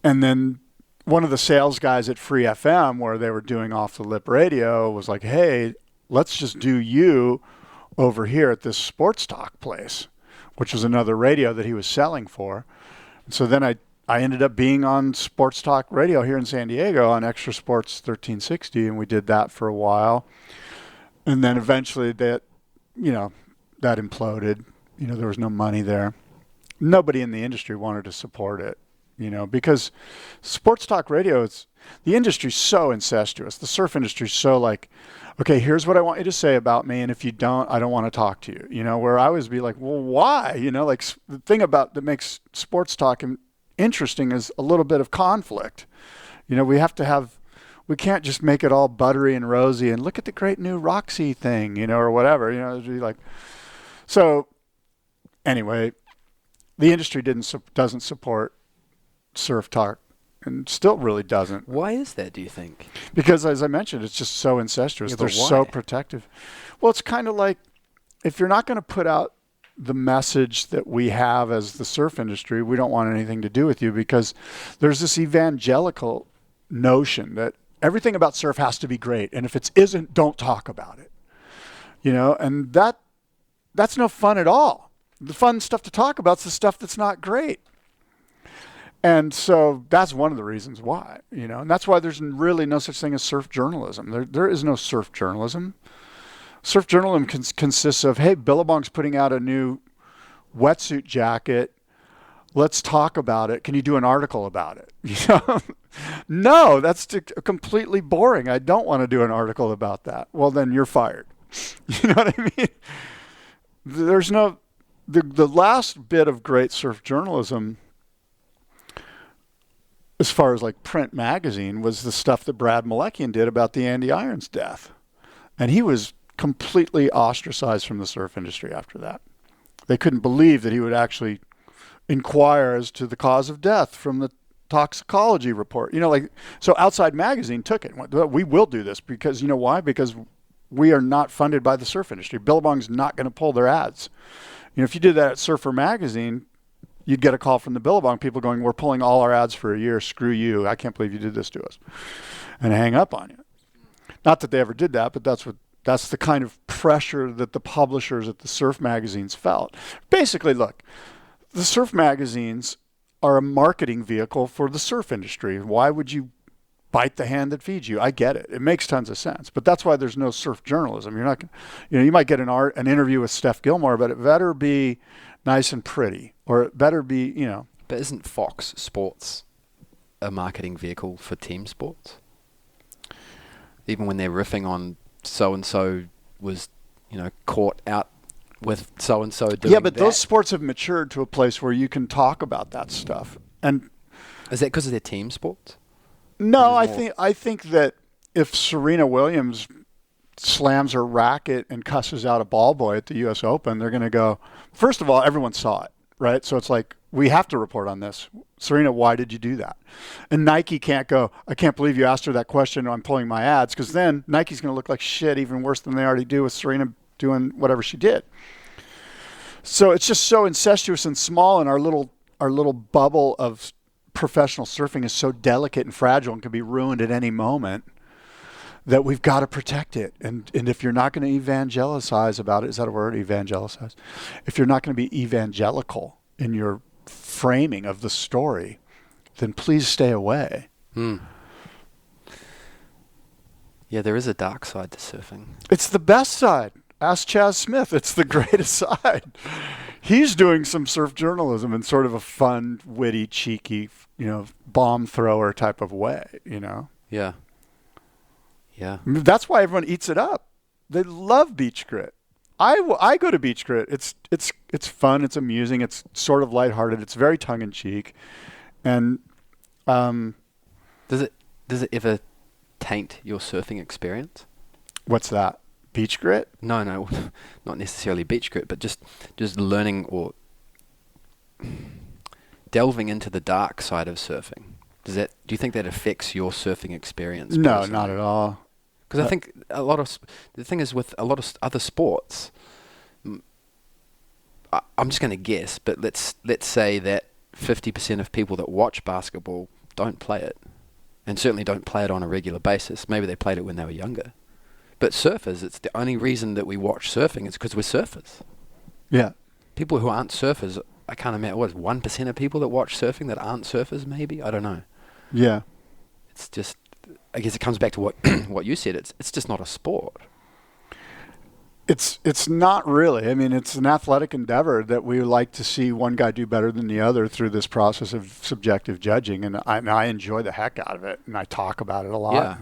And then one of the sales guys at Free FM, where they were doing off the lip radio, was like, hey, let's just do you over here at this sports talk place, which was another radio that he was selling for. And so then I ended up being on sports talk radio here in San Diego on Extra Sports 1360, and we did that for a while. And then eventually that imploded. There was no money there. Nobody in the industry wanted to support it, because sports talk radio, the industry's so incestuous. The surf industry's so like, okay, here's what I want you to say about me, and if you don't, I don't want to talk to you. Where I always be like, well, why? Like the thing that makes sports talk interesting is a little bit of conflict. We can't just make it all buttery and rosy and look at the great new Roxy thing, or whatever. It'd be like, so anyway, the industry doesn't support surf talk, and still really doesn't. Why is that, do you think? Because, as I mentioned, it's just so incestuous. Yeah, They're so protective. Well, it's kind of like, if you're not going to put out the message that we have as the surf industry, we don't want anything to do with you, because there's this evangelical notion that everything about surf has to be great, and if it isn't, don't talk about it. And that's no fun at all. The fun stuff to talk about is the stuff that's not great. And so that's one of the reasons why, and that's why there's really no such thing as surf journalism. There is no surf journalism. Surf journalism consists of, hey, Billabong's putting out a new wetsuit jacket. Let's talk about it. Can you do an article about it? No, that's completely boring. I don't want to do an article about that. Well, then you're fired. You know what I mean? There's no, the last bit of great surf journalism, as far as like print magazine, was the stuff that Brad Malekian did about the Andy Irons death. And he was completely ostracized from the surf industry after that. They couldn't believe that he would actually inquire as to the cause of death from the toxicology report. So Outside Magazine took it and went, we will do this, because why? Because we are not funded by the surf industry. Billabong's not going to pull their ads. If you did that at Surfer Magazine, you'd get a call from the Billabong people going, we're pulling all our ads for a year. Screw you. I can't believe you did this to us. And hang up on you. Not that they ever did that, but that's the kind of pressure that the publishers at the surf magazines felt. Basically, look, the surf magazines are a marketing vehicle for the surf industry. Why would you bite the hand that feeds you? I get it. It makes tons of sense. But that's why there's no surf journalism. You're not, you might get an interview with Steph Gilmore, but it better be nice and pretty, or it better be, But isn't Fox Sports a marketing vehicle for team sports? Even when they're riffing on so-and-so was, caught out with so-and-so doing that. Yeah, but those sports have matured to a place where you can talk about that stuff. And is that because of their team sports? No, I think that if Serena Williams slams her racket and cusses out a ball boy at the U.S. Open, they're going to go, first of all, everyone saw it, right? So it's like, we have to report on this. Serena, why did you do that? And Nike can't go, I can't believe you asked her that question, I'm pulling my ads, because then Nike's going to look like shit, even worse than they already do with Serena doing whatever she did. So it's just so incestuous and small, and our little bubble of professional surfing is so delicate and fragile and can be ruined at any moment, that we've got to protect it. And if you're not going to evangelicize about it, is that a word, evangelicize? If you're not going to be evangelical in your framing of the story, then please stay away. Yeah, there is a dark side to surfing. It's the best side. Ask Chaz Smith. It's the greatest side. He's doing some surf journalism in sort of a fun, witty, cheeky, bomb thrower type of way, Yeah. Yeah. That's why everyone eats it up. They love Beach Grit. I go to Beach Grit. It's fun. It's amusing. It's sort of lighthearted. It's very tongue in cheek, and does it ever taint your surfing experience? What's that? Beach Grit? No, not necessarily Beach Grit, but just learning or delving into the dark side of surfing. Do you think that affects your surfing experience? No, personally? not at all. Because I think the thing is with a lot of other sports, I'm just going to guess, but let's say that 50% of people that watch basketball don't play it, and certainly don't play it on a regular basis. Maybe they played it when they were younger. But surfers, it's the only reason that we watch surfing is because we're surfers. Yeah. People who aren't surfers, I can't imagine, what is 1% of people that watch surfing that aren't surfers, maybe? I don't know. Yeah. It's just, I guess it comes back to what what you said. It's just not a sport. It's not really. I mean, it's an athletic endeavor that we like to see one guy do better than the other through this process of subjective judging, and I enjoy the heck out of it, and I talk about it a lot. Yeah.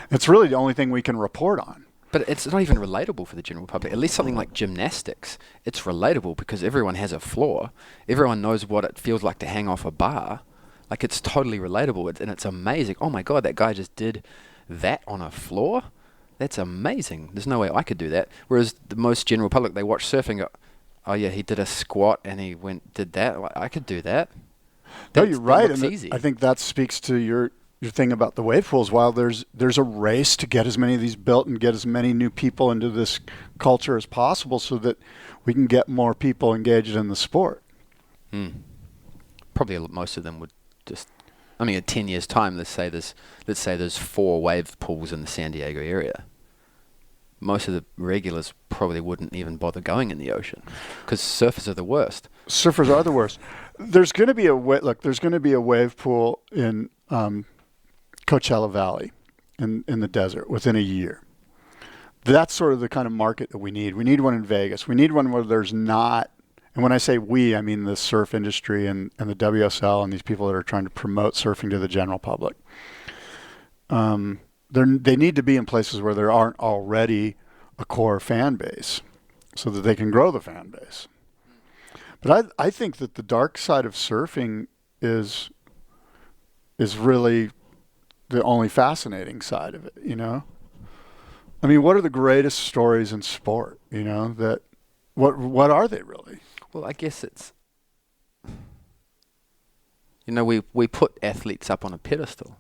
It's really the only thing we can report on. But it's not even relatable for the general public. At least something like gymnastics, it's relatable because everyone has a floor. Everyone knows what it feels like to hang off a bar. Like, it's totally relatable, and it's amazing. Oh my God, that guy just did that on a floor? That's amazing. There's no way I could do that. Whereas the most general public, they watch surfing and go, oh yeah, he did a squat and he did that. Like, I could do that. No, you're right. Looks easy. I think that speaks to your thing about the wave pools. While there's a race to get as many of these built and get as many new people into this culture as possible so that we can get more people engaged in the sport. Probably most of them would just, I mean, in 10 years' time, let's say there's 4 wave pools in the San Diego area. Most of the regulars probably wouldn't even bother going in the ocean because surfers are the worst. Surfers are the worst. There's going to be there's going to be a wave pool in Coachella Valley in the desert within a year. That's sort of the kind of market that we need. We need one in Vegas. We need one where there's not, and when I say we, I mean the surf industry and the WSL and these people that are trying to promote surfing to the general public. They need to be in places where there aren't already a core fan base so that they can grow the fan base. But I think that the dark side of surfing is really the only fascinating side of it, you know? I mean, what are the greatest stories in sport, you know? That what are they really? Well, I guess it's, you know, we put athletes up on a pedestal.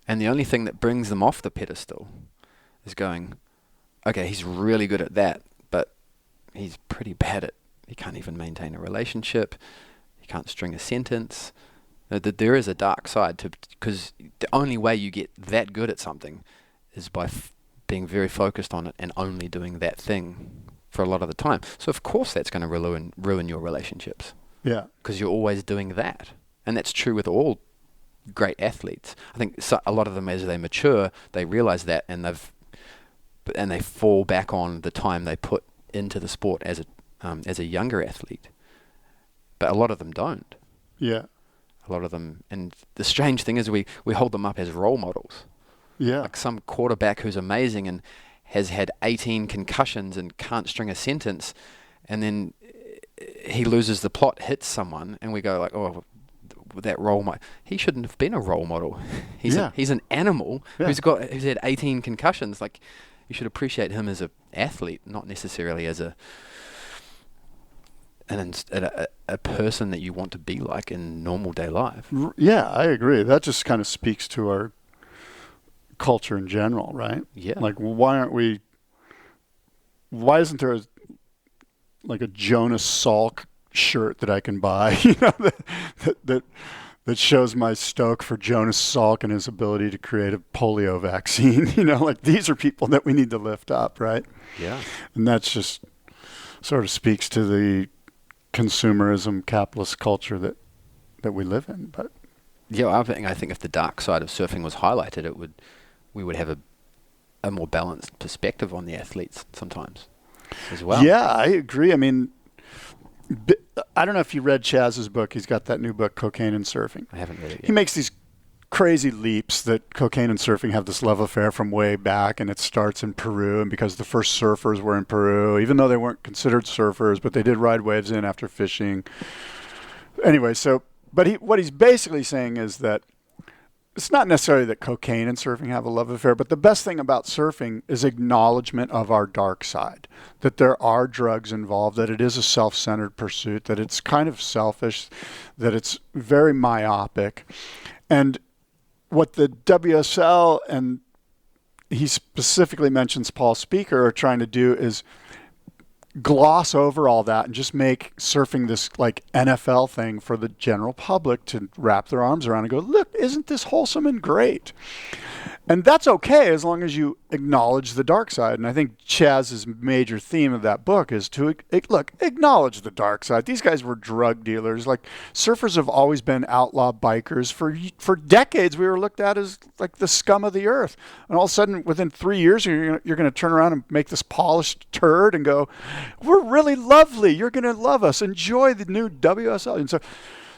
And the only thing that brings them off the pedestal is going, okay, he's really good at that, but he's pretty bad at, he can't even maintain a relationship, he can't string a sentence. There is a dark side to, because the only way you get that good at something is by being very focused on it and only doing that thing for a lot of the time. So of course that's going to ruin your relationships. Yeah. Because you're always doing that. And that's true with all great athletes. I think a lot of them, as they mature, they realize that, and they fall back on the time they put into the sport as a younger athlete. But a lot of them don't. Yeah. A lot of them, and the strange thing is we hold them up as role models. Yeah. Like some quarterback who's amazing and has had 18 concussions and can't string a sentence, and then he loses the plot, hits someone, and we go like, oh, that role model. He shouldn't have been a role model. He's an animal who's had 18 concussions. Like, you should appreciate him as an athlete, not necessarily as a person that you want to be like in normal day life. Yeah, I agree. That just kind of speaks to our culture in general, right? Yeah. Like, why isn't there a Jonas Salk shirt that I can buy, you know, that shows my stoke for Jonas Salk and his ability to create a polio vaccine? You know, like, these are people that we need to lift up, right? Yeah. And that's just sort of speaks to the consumerism capitalist culture that we live in. But yeah, I think if the dark side of surfing was highlighted, we would have a more balanced perspective on the athletes sometimes as well. Yeah, I agree. I mean, I don't know if you read Chaz's book. He's got that new book, Cocaine and Surfing. I haven't read it yet. He makes these crazy leaps that cocaine and surfing have this love affair from way back, and it starts in Peru, and because the first surfers were in Peru, even though they weren't considered surfers, but they did ride waves in after fishing. Anyway, what he's basically saying is that it's not necessarily that cocaine and surfing have a love affair, but the best thing about surfing is acknowledgement of our dark side, that there are drugs involved, that it is a self-centered pursuit, that it's kind of selfish, that it's very myopic. And what the WSL and he specifically mentions Paul Speaker are trying to do is gloss over all that and just make surfing this like NFL thing for the general public to wrap their arms around and go, look, isn't this wholesome and great? And that's okay as long as you acknowledge the dark side. And I think Chaz's major theme of that book is to acknowledge the dark side. These guys were drug dealers. Like, surfers have always been outlaw bikers. For decades, we were looked at as like the scum of the earth. And all of a sudden, within 3 years, you're going to turn around and make this polished turd and go, we're really lovely. You're going to love us. Enjoy the new WSL. And so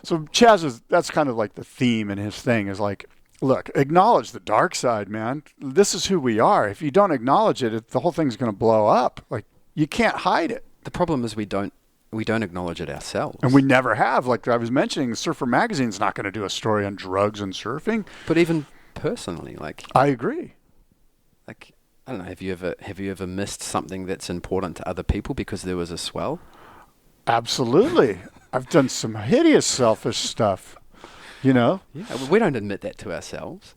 Chaz that's kind of like the theme in his thing is like, look, acknowledge the dark side, man. This is who we are. If you don't acknowledge it, the whole thing's going to blow up. Like, you can't hide it. The problem is we don't acknowledge it ourselves. And we never have. Like I was mentioning, Surfer Magazine's not going to do a story on drugs and surfing. But even personally, like, I agree. Like, I don't know, have you ever missed something that's important to other people because there was a swell? Absolutely. I've done some hideous selfish stuff. You know? Yeah, we don't admit that to ourselves.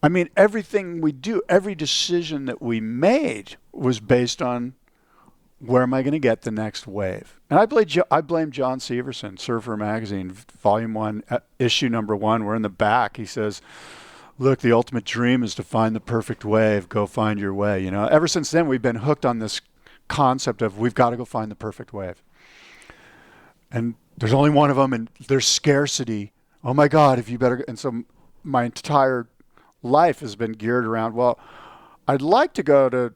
I mean, everything we do, every decision that we made was based on where am I going to get the next wave. And I blame John Severson, Surfer Magazine, Volume 1, Issue number 1. We're in the back. He says, look, the ultimate dream is to find the perfect wave. Go find your way. You know, ever since then, we've been hooked on this concept of we've got to go find the perfect wave. And there's only one of them, and there's scarcity. Oh my God, if you better. And so my entire life has been geared around, well, I'd like to go to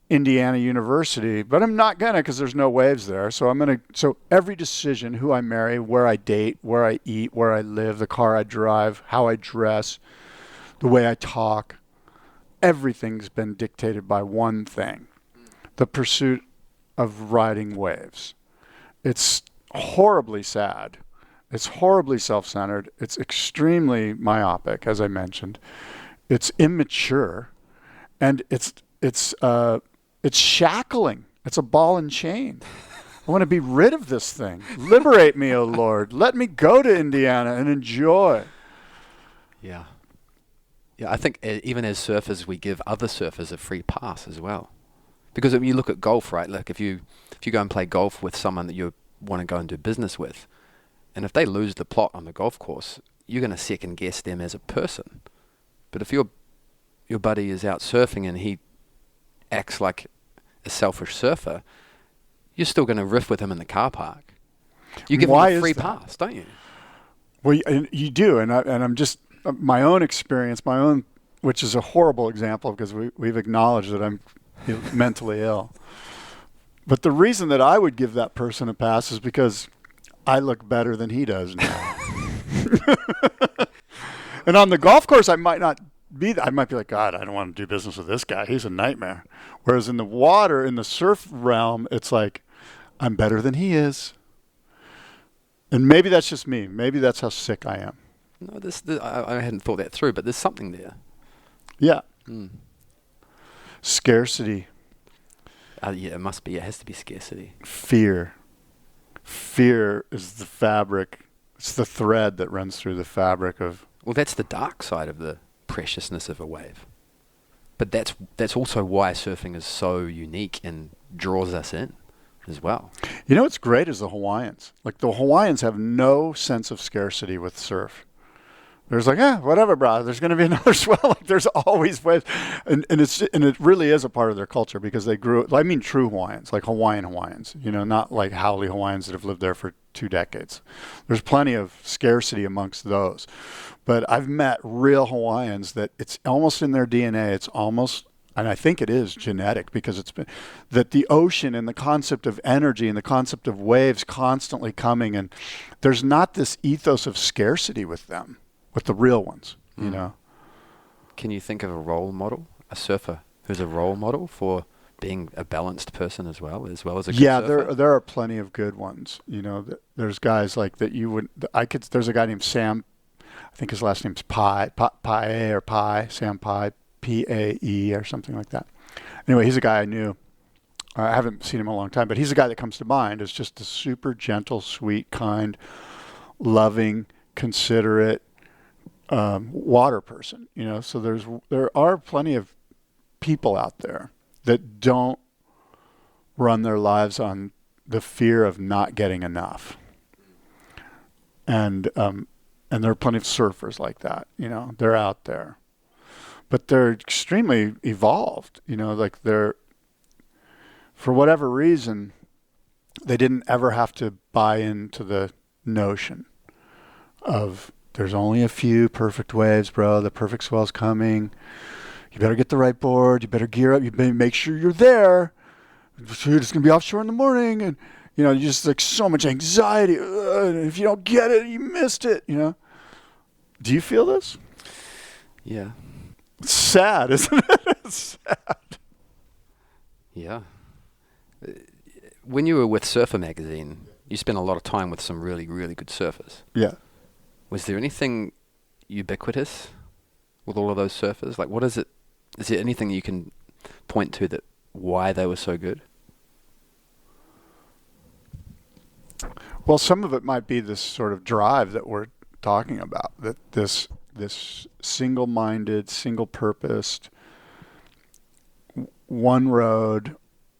Indiana University, but I'm not going to because there's no waves there. So every decision, who I marry, where I date, where I eat, where I live, the car I drive, how I dress, the way I talk, everything's been dictated by one thing, the pursuit of riding waves. It's horribly sad. It's horribly self-centered. It's extremely myopic, as I mentioned. It's immature, and it's shackling. It's a ball and chain. I want to be rid of this thing. Liberate me, O Lord. Let me go to Indiana and enjoy. Yeah. Yeah, I think even as surfers, we give other surfers a free pass as well. Because if you look at golf, right? Like if you go and play golf with someone that you want to go and do business with, and if they lose the plot on the golf course, you're going to second guess them as a person. But if your buddy is out surfing and he acts like a selfish surfer, you're still going to riff with him in the car park. You give him a free pass, don't you? Well, you do, and I'm just my own experience, which is a horrible example because we've acknowledged that I'm mentally ill. But the reason that I would give that person a pass is because I look better than he does now. And on the golf course, I might not be. I might be like, God, I don't want to do business with this guy. He's a nightmare. Whereas in the water, in the surf realm, it's like, I'm better than he is. And maybe that's just me. Maybe that's how sick I am. No, I hadn't thought that through, but there's something there. Yeah. Scarcity. Yeah, it must be. It has to be scarcity. Fear. Fear is the fabric. It's the thread that runs through the fabric of... Well, that's the dark side of the preciousness of a wave. But that's also why surfing is so unique and draws us in as well. You know what's great is the Hawaiians. Like, the Hawaiians have no sense of scarcity with surf. There's like, whatever, bro. There's going to be another swell. Like, there's always waves, and it really is a part of their culture because they grew. I mean, true Hawaiians, like Hawaiians. You know, not like haole Hawaiians that have lived there for 2 decades. There's plenty of scarcity amongst those, but I've met real Hawaiians that it's almost in their DNA. It's almost, and I think it is genetic because it's been that the ocean and the concept of energy and the concept of waves constantly coming, and there's not this ethos of scarcity with them. With the real ones, you know. Can you think of a role model, a surfer who's a role model for being a balanced person as well as a good surfer? Yeah, there are plenty of good ones. You know, there's guys like that you would. There's a guy named Sam. I think his last name's Pae or Pae, Sam Pae, Pae or something like that. Anyway, he's a guy I knew. I haven't seen him in a long time, but he's a guy that comes to mind as just a super gentle, sweet, kind, loving, considerate. Water person, you know. So there are plenty of people out there that don't run their lives on the fear of not getting enough. And there are plenty of surfers like that, they're out there. But they're extremely evolved, like they're, for whatever reason, they didn't ever have to buy into the notion of there's only a few perfect waves, bro. The perfect swell's coming. You better get the right board. You better gear up. You better make sure you're there. It's going to be offshore in the morning. And, you just like so much anxiety. If you don't get it, you missed it, Do you feel this? Yeah. It's sad, isn't it? It's sad. Yeah. When you were with Surfer Magazine, you spent a lot of time with some really, really good surfers. Yeah. Was there anything ubiquitous with all of those surfers? Like, what is it? Is there anything you can point to that why they were so good? Well, some of it might be this sort of drive that we're talking about, that this single-minded, single-purposed, one road,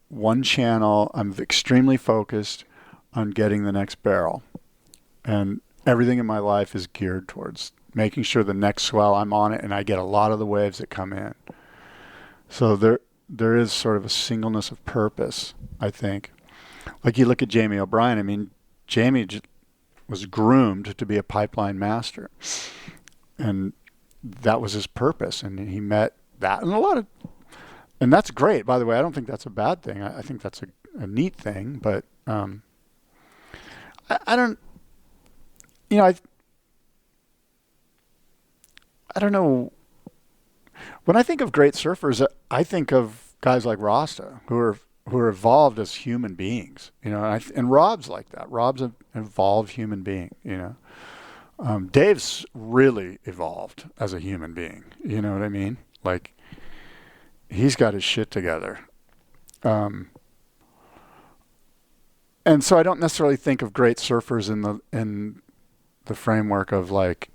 one channel. I'm extremely focused on getting the next barrel. And everything in my life is geared towards making sure the next swell, I'm on it, and I get a lot of the waves that come in. So there is sort of a singleness of purpose, I think. Like you look at Jamie O'Brien, I mean, Jamie was groomed to be a pipeline master. And that was his purpose. And he met that. And that's great, by the way. I don't think that's a bad thing. I think that's a neat thing. But I don't, I don't know. When I think of great surfers, I think of guys like Rasta who are evolved as human beings, and Rob's like that. Rob's an evolved human being, Dave's really evolved as a human being. You know what I mean? Like, he's got his shit together. And so I don't necessarily think of great surfers in the framework of like,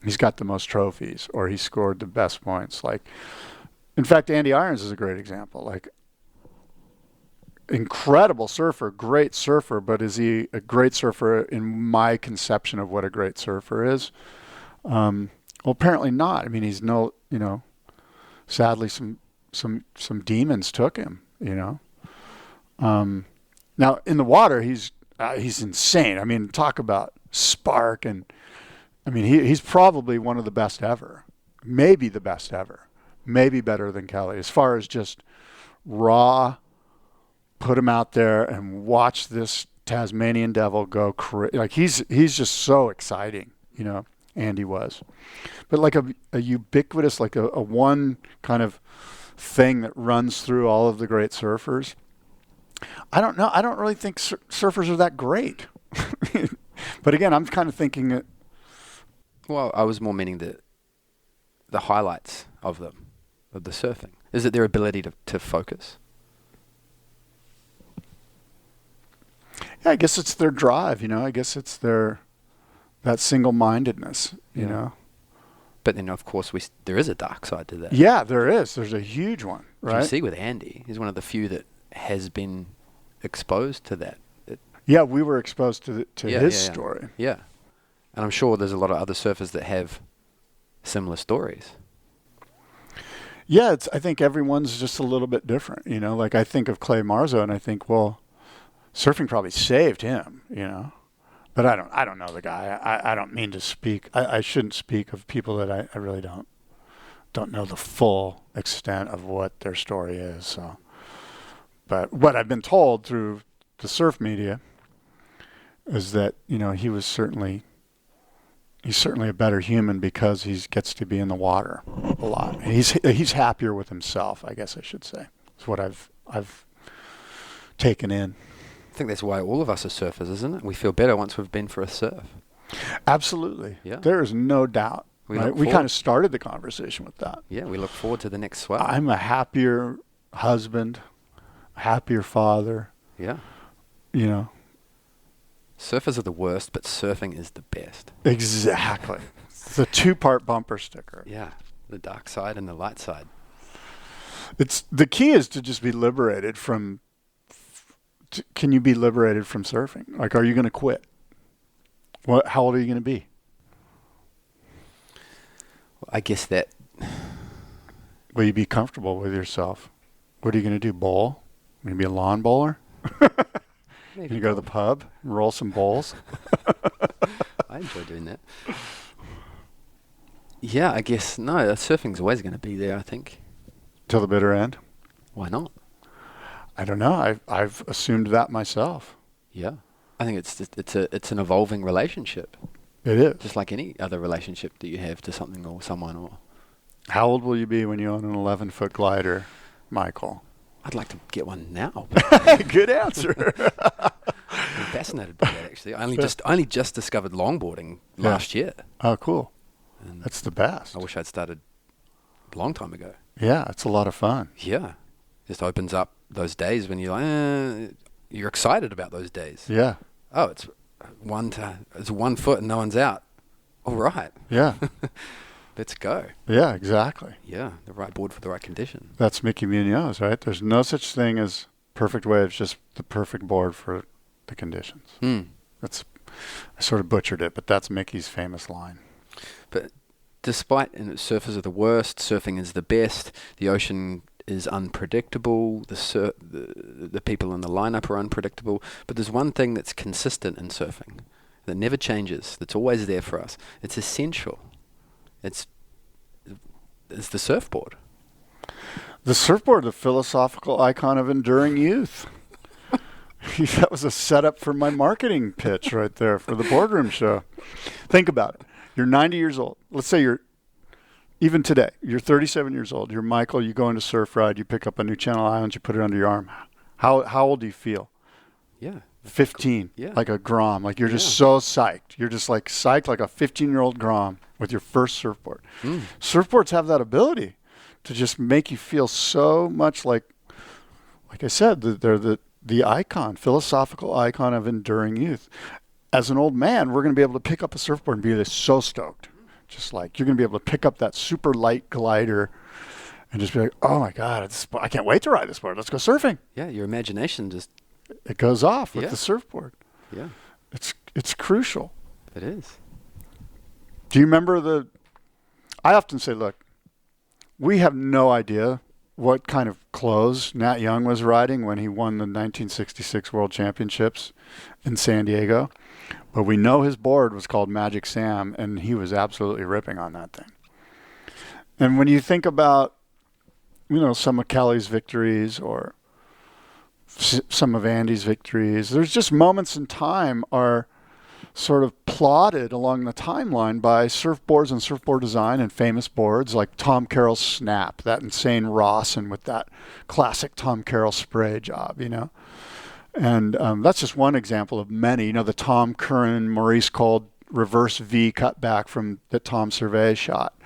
he's got the most trophies or he scored the best points. Like, in fact, Andy Irons is a great example. Like, incredible surfer, great surfer, but is he a great surfer in my conception of what a great surfer is? Well, apparently not. I mean, he's sadly some demons took him, Now in the water, he's insane. I mean, talk about spark, and I mean he's probably one of the best ever, maybe the best ever, maybe better than Kelly as far as just raw. Put him out there and watch this Tasmanian devil go like he's just so exciting, Andy was. But like a ubiquitous, like a one kind of thing that runs through all of the great surfers. I don't know. I don't really think surfers are that great. But again, I'm kind of thinking that. Well, I was more meaning the highlights of them, of the surfing. Is it their ability to focus? Yeah, I guess it's their drive, I guess it's that single-mindedness, you know. But then, of course, there is a dark side to that. Yeah, there is. There's a huge one, right? You see with Andy, he's one of the few that has been exposed to that. Yeah, we were exposed to his story. Yeah. And I'm sure there's a lot of other surfers that have similar stories. Yeah, I think everyone's just a little bit different, Like I think of Clay Marzo and I think, well, surfing probably saved him, But I don't know the guy. I don't mean to speak. I shouldn't speak of people that I really don't know the full extent of what their story is. So, but what I've been told through the surf media is that he's certainly a better human because he gets to be in the water a lot. He's happier with himself, I guess I should say. It's what I've taken in. I think that's why all of us are surfers, isn't it? We feel better once we've been for a surf. Absolutely. Yeah. There is no doubt. We kind of started the conversation with that. Yeah, we look forward to the next swell. I'm a happier husband, a happier father. Yeah. Surfers are the worst, but surfing is the best. Exactly. It's a 2-part bumper sticker. Yeah, the dark side and the light side. It's the key is to just be liberated from. Can you be liberated from surfing? Like, are you going to quit? What? How old are you going to be? I guess that Will you be comfortable with yourself? What are you going to do? Bowl? Are you going to be a lawn bowler? maybe Can you go to the pub and roll some bowls? I enjoy doing that. Yeah, I guess no. Surfing's always going to be there. I think. Till the bitter end? Why not? I don't know. I've assumed that myself. Yeah, I think it's an evolving relationship, It is. just like any other relationship that you have to something or someone. Or How old will you be when you own an 11-foot glider, Michael? I'd like to get one now. Good answer. I'm fascinated by that actually. I only just discovered longboarding last year. Oh, cool. And That's the best. I wish I'd started a long time ago. Yeah, it's a lot of fun. Yeah, just opens up those days when you're like, you're excited about those days. Yeah. Oh, it's 1 foot and no one's out. All right, Yeah. let's go. Yeah, exactly. Yeah, the right board for the right condition. That's Mickey Munoz, right? There's no such thing as perfect waves, just the perfect board for the conditions. I sort of butchered it, but that's Mickey's famous line. But despite surfers are the worst, surfing is the best. The ocean is unpredictable. The people in the lineup are unpredictable. But there's one thing that's consistent in surfing that never changes. That's always there for us. It's essential. It's the surfboard. The surfboard, the philosophical icon of enduring youth. That was a setup for my marketing pitch right there for the boardroom show. Think about it. You're 90 years old. Let's say even today, you're 37 years old. You're Michael. You go into surf ride. You pick up a new Channel Islands. You put it under your arm. How old do you feel? Yeah. 15. Yeah. Like a grom. Like you're just so psyched. You're just like psyched like a 15-year-old grom with your first surfboard. Surfboards have that ability to just make you feel so much like I said, they're the icon, philosophical icon of enduring youth. As an old man, we're going to be able to pick up a surfboard and be so stoked. Just like you're going to be able to pick up that super light glider and just be like, oh my God, I can't wait to ride this board. Let's go surfing. Yeah, your imagination just... It goes off with the surfboard. Yeah. It's crucial. It is. Do you remember I often say, look, we have no idea what kind of clothes Nat Young was riding when he won the 1966 World Championships in San Diego. But we know his board was called Magic Sam, and he was absolutely ripping on that thing. And when you think about, some of Kelly's victories or some of Andy's victories, there's just moments in time are sort of plotted along the timeline by surfboards and surfboard design and famous boards like Tom Carroll's Snap, that insane Rawson with that classic Tom Carroll spray job, And that's just one example of many. The Tom Curran, Maurice Cole reverse V cutback that Tom Survey shot.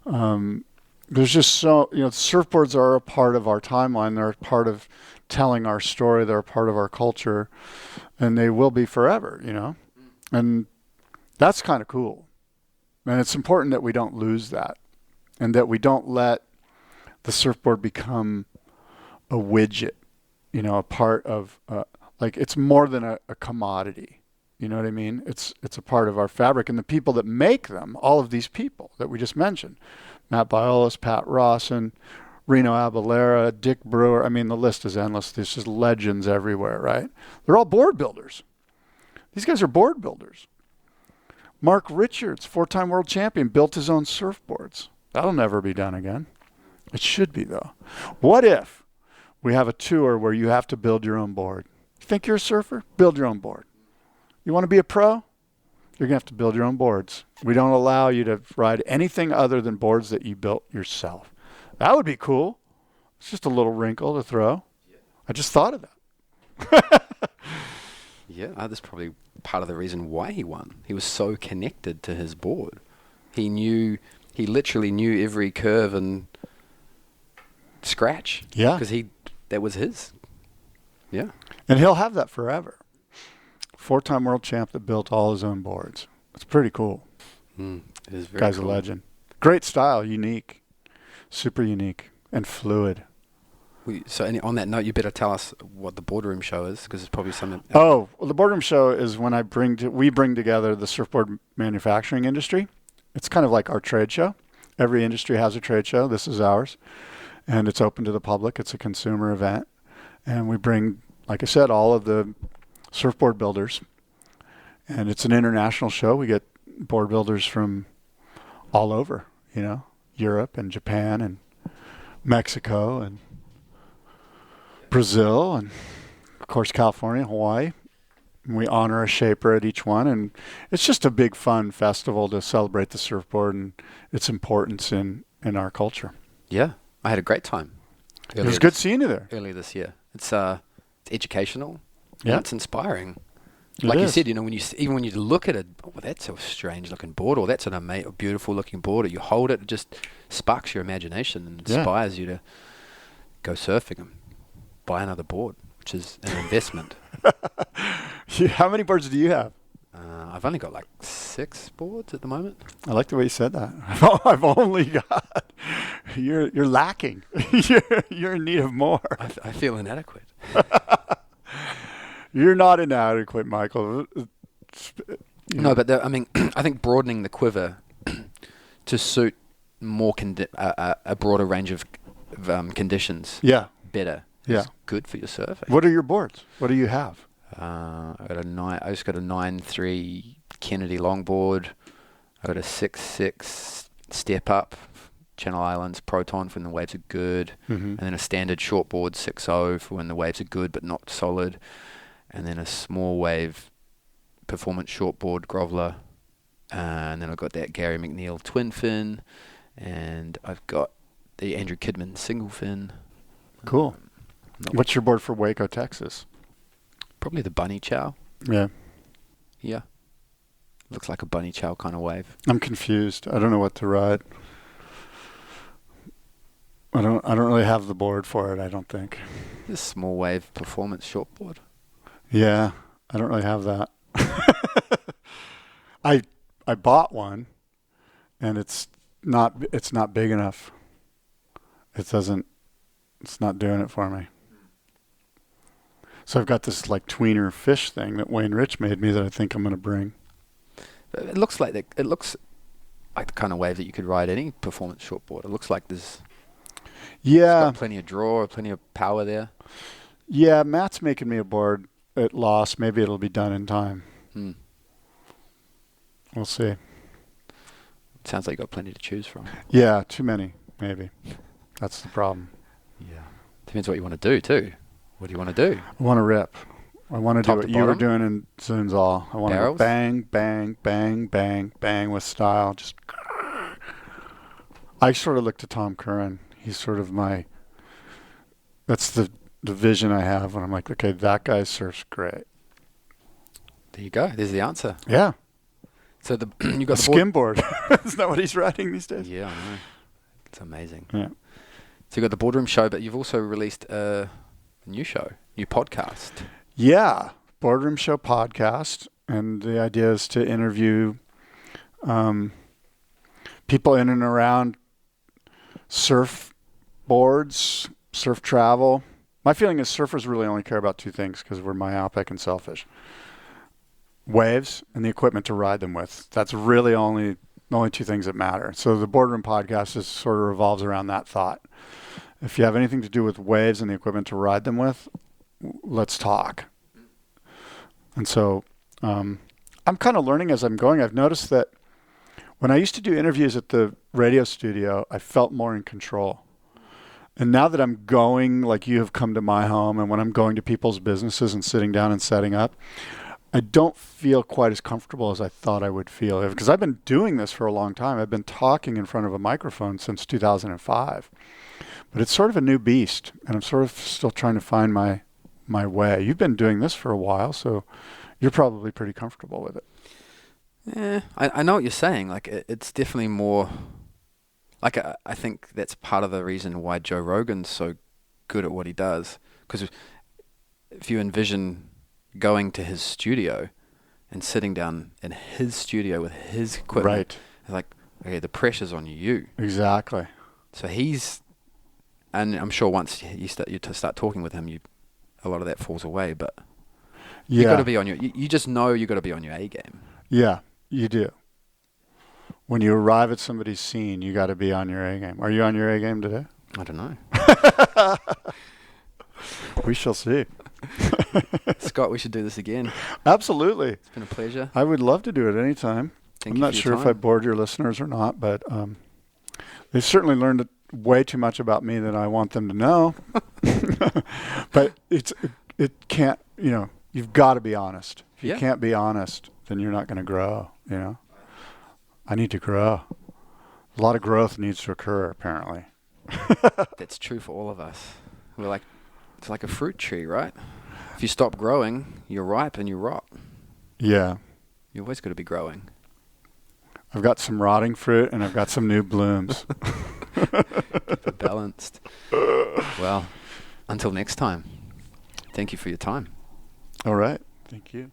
There's just surfboards are a part of our timeline. They're a part of telling our story. They're a part of our culture, and they will be forever, And that's kind of cool. And it's important that we don't lose that and that we don't let the surfboard become a widget, a part of, it's more than a commodity. You know what I mean? It's a part of our fabric. And the people that make them, all of these people that we just mentioned, Matt Biolos, Pat Rawson, Reno Abalera, Dick Brewer, the list is endless. There's just legends everywhere, right? They're all board builders. These guys are board builders. Mark Richards, 4-time world champion, built his own surfboards. That'll never be done again. It should be, though. What if we have a tour where you have to build your own board? You think you're a surfer? Build your own board. You want to be a pro? You're going to have to build your own boards. We don't allow you to ride anything other than boards that you built yourself. That would be cool. It's just a little wrinkle to throw. I just thought of that. Yeah, that's probably part of the reason why he won. He was so connected to his board. He literally knew every curve and scratch. Yeah. Because that was his. Yeah. And he'll have that forever. 4-time world champ that built all his own boards. It's pretty cool. It is very Guy's cool. a legend. Great style, unique. Super unique and fluid. On that note, you better tell us what the boardroom show is, because it's probably something. Oh, well, the boardroom show is when we bring together the surfboard manufacturing industry. It's kind of like our trade show. Every industry has a trade show. This is ours, and it's open to the public. It's a consumer event, and we bring, like I said, all of the surfboard builders, and it's an international show. We get board builders from all over, Europe and Japan and Mexico and Brazil and, of course, California, Hawaii. And we honor a shaper at each one, and it's just a big fun festival to celebrate the surfboard and its importance in our culture. Yeah, I had a great time. It was good seeing you there. Earlier this year. It's educational. Yeah. And it's inspiring. It Like is. you said, when you look at it, that's a strange looking board, or that's a beautiful looking board, or you hold it, it just sparks your imagination and inspires you to go surfing and buy another board, which is an investment. How many boards do you have? I've only got like 6 boards at the moment. I like the way you said that. I've only got. You're lacking. You're in need of more. I feel inadequate. You're not inadequate, Michael. No, but I think broadening the quiver to suit more a broader range of conditions. Yeah. Better. Yeah. Is good for your surfing. What are your boards? What do you have? I just got a 9.3 Kennedy longboard. I got a 6.6 step up, Channel Islands Proton for when the waves are good, and then a standard shortboard 6.0 for when the waves are good but not solid, and then a small wave performance shortboard Groveler, and then I've got that Gary McNeil twin fin, and I've got the Andrew Kidman single fin. Cool. What's your board for Waco, Texas? Probably the Bunny Chow. Yeah. Yeah. Looks like a Bunny Chow kind of wave. I'm confused. I don't know what to ride. I don't really have the board for it, I don't think. This small wave performance shortboard. Yeah, I don't really have that. I bought one, and it's not big enough. It's not doing it for me. So I've got this like tweener fish thing that Wayne Rich made me that I think I'm going to bring. It looks like the kind of wave that you could ride any performance shortboard. It looks like it's got plenty of draw, plenty of power there. Yeah, Matt's making me a board at loss. Maybe it'll be done in time. We'll see. It sounds like you got plenty to choose from. Yeah, too many, maybe. That's the problem. Yeah. Depends what you want to do, too. What do you want to do? I want to rip. I want to do Top what to you were bottom? doing in Zunzal. I want to go bang, bang, bang, bang, bang with style. Just. I sort of look to Tom Curran. He's sort of that's the vision I have when I'm like, okay, that guy surfs great. There you go. There's the answer. Yeah. So you got A the board. skimboard. Isn't that what he's riding these days? Yeah, I know. It's amazing. Yeah. So you got the boardroom show, but you've also released a new podcast. Yeah. Boardroom Show podcast. And the idea is to interview people in and around surf boards, surf travel. My feeling is surfers really only care about 2 things because we're myopic and selfish. Waves and the equipment to ride them with. That's really only 2 things that matter. So the Boardroom podcast sort of revolves around that thought. If you have anything to do with waves and the equipment to ride them with, let's talk. And so I'm kind of learning as I'm going. I've noticed that when I used to do interviews at the radio studio, I felt more in control. And now that I'm going, like you have come to my home, and when I'm going to people's businesses and sitting down and setting up, I don't feel quite as comfortable as I thought I would feel. Because I've been doing this for a long time. I've been talking in front of a microphone since 2005. But it's sort of a new beast, and I'm sort of still trying to find my way. You've been doing this for a while, so you're probably pretty comfortable with it. Yeah, I know what you're saying. Like, it's definitely more... Like, I think that's part of the reason why Joe Rogan's so good at what he does. Because if you envision going to his studio and sitting down in his studio with his equipment, Right. it's like, okay, the pressure's on you. Exactly. So he's And I'm sure once you start talking with him, a lot of that falls away. But Yeah. you got to be on you just know you got to be on your A game. Yeah, you do. When you arrive at somebody's scene, you got to be on your A game. Are you on your A game today? I don't know. We shall see. Scott, we should do this again. Absolutely. It's been a pleasure. I would love to do it anytime. Thank I'm you not for your sure if I time. bored your listeners or not, but they've certainly learned way too much about me than I want them to know. But it can't, you've got to be honest. If you Yeah. can't be honest, then you're not going to grow, I need to grow. A lot of growth needs to occur, apparently. That's true for all of us. It's like a fruit tree, right? If you stop growing, you're ripe and you rot. Yeah. You always got to be growing. I've got some rotting fruit and I've got some new blooms. Keep it balanced. Well, until next time, thank you for your time. All right. Thank you.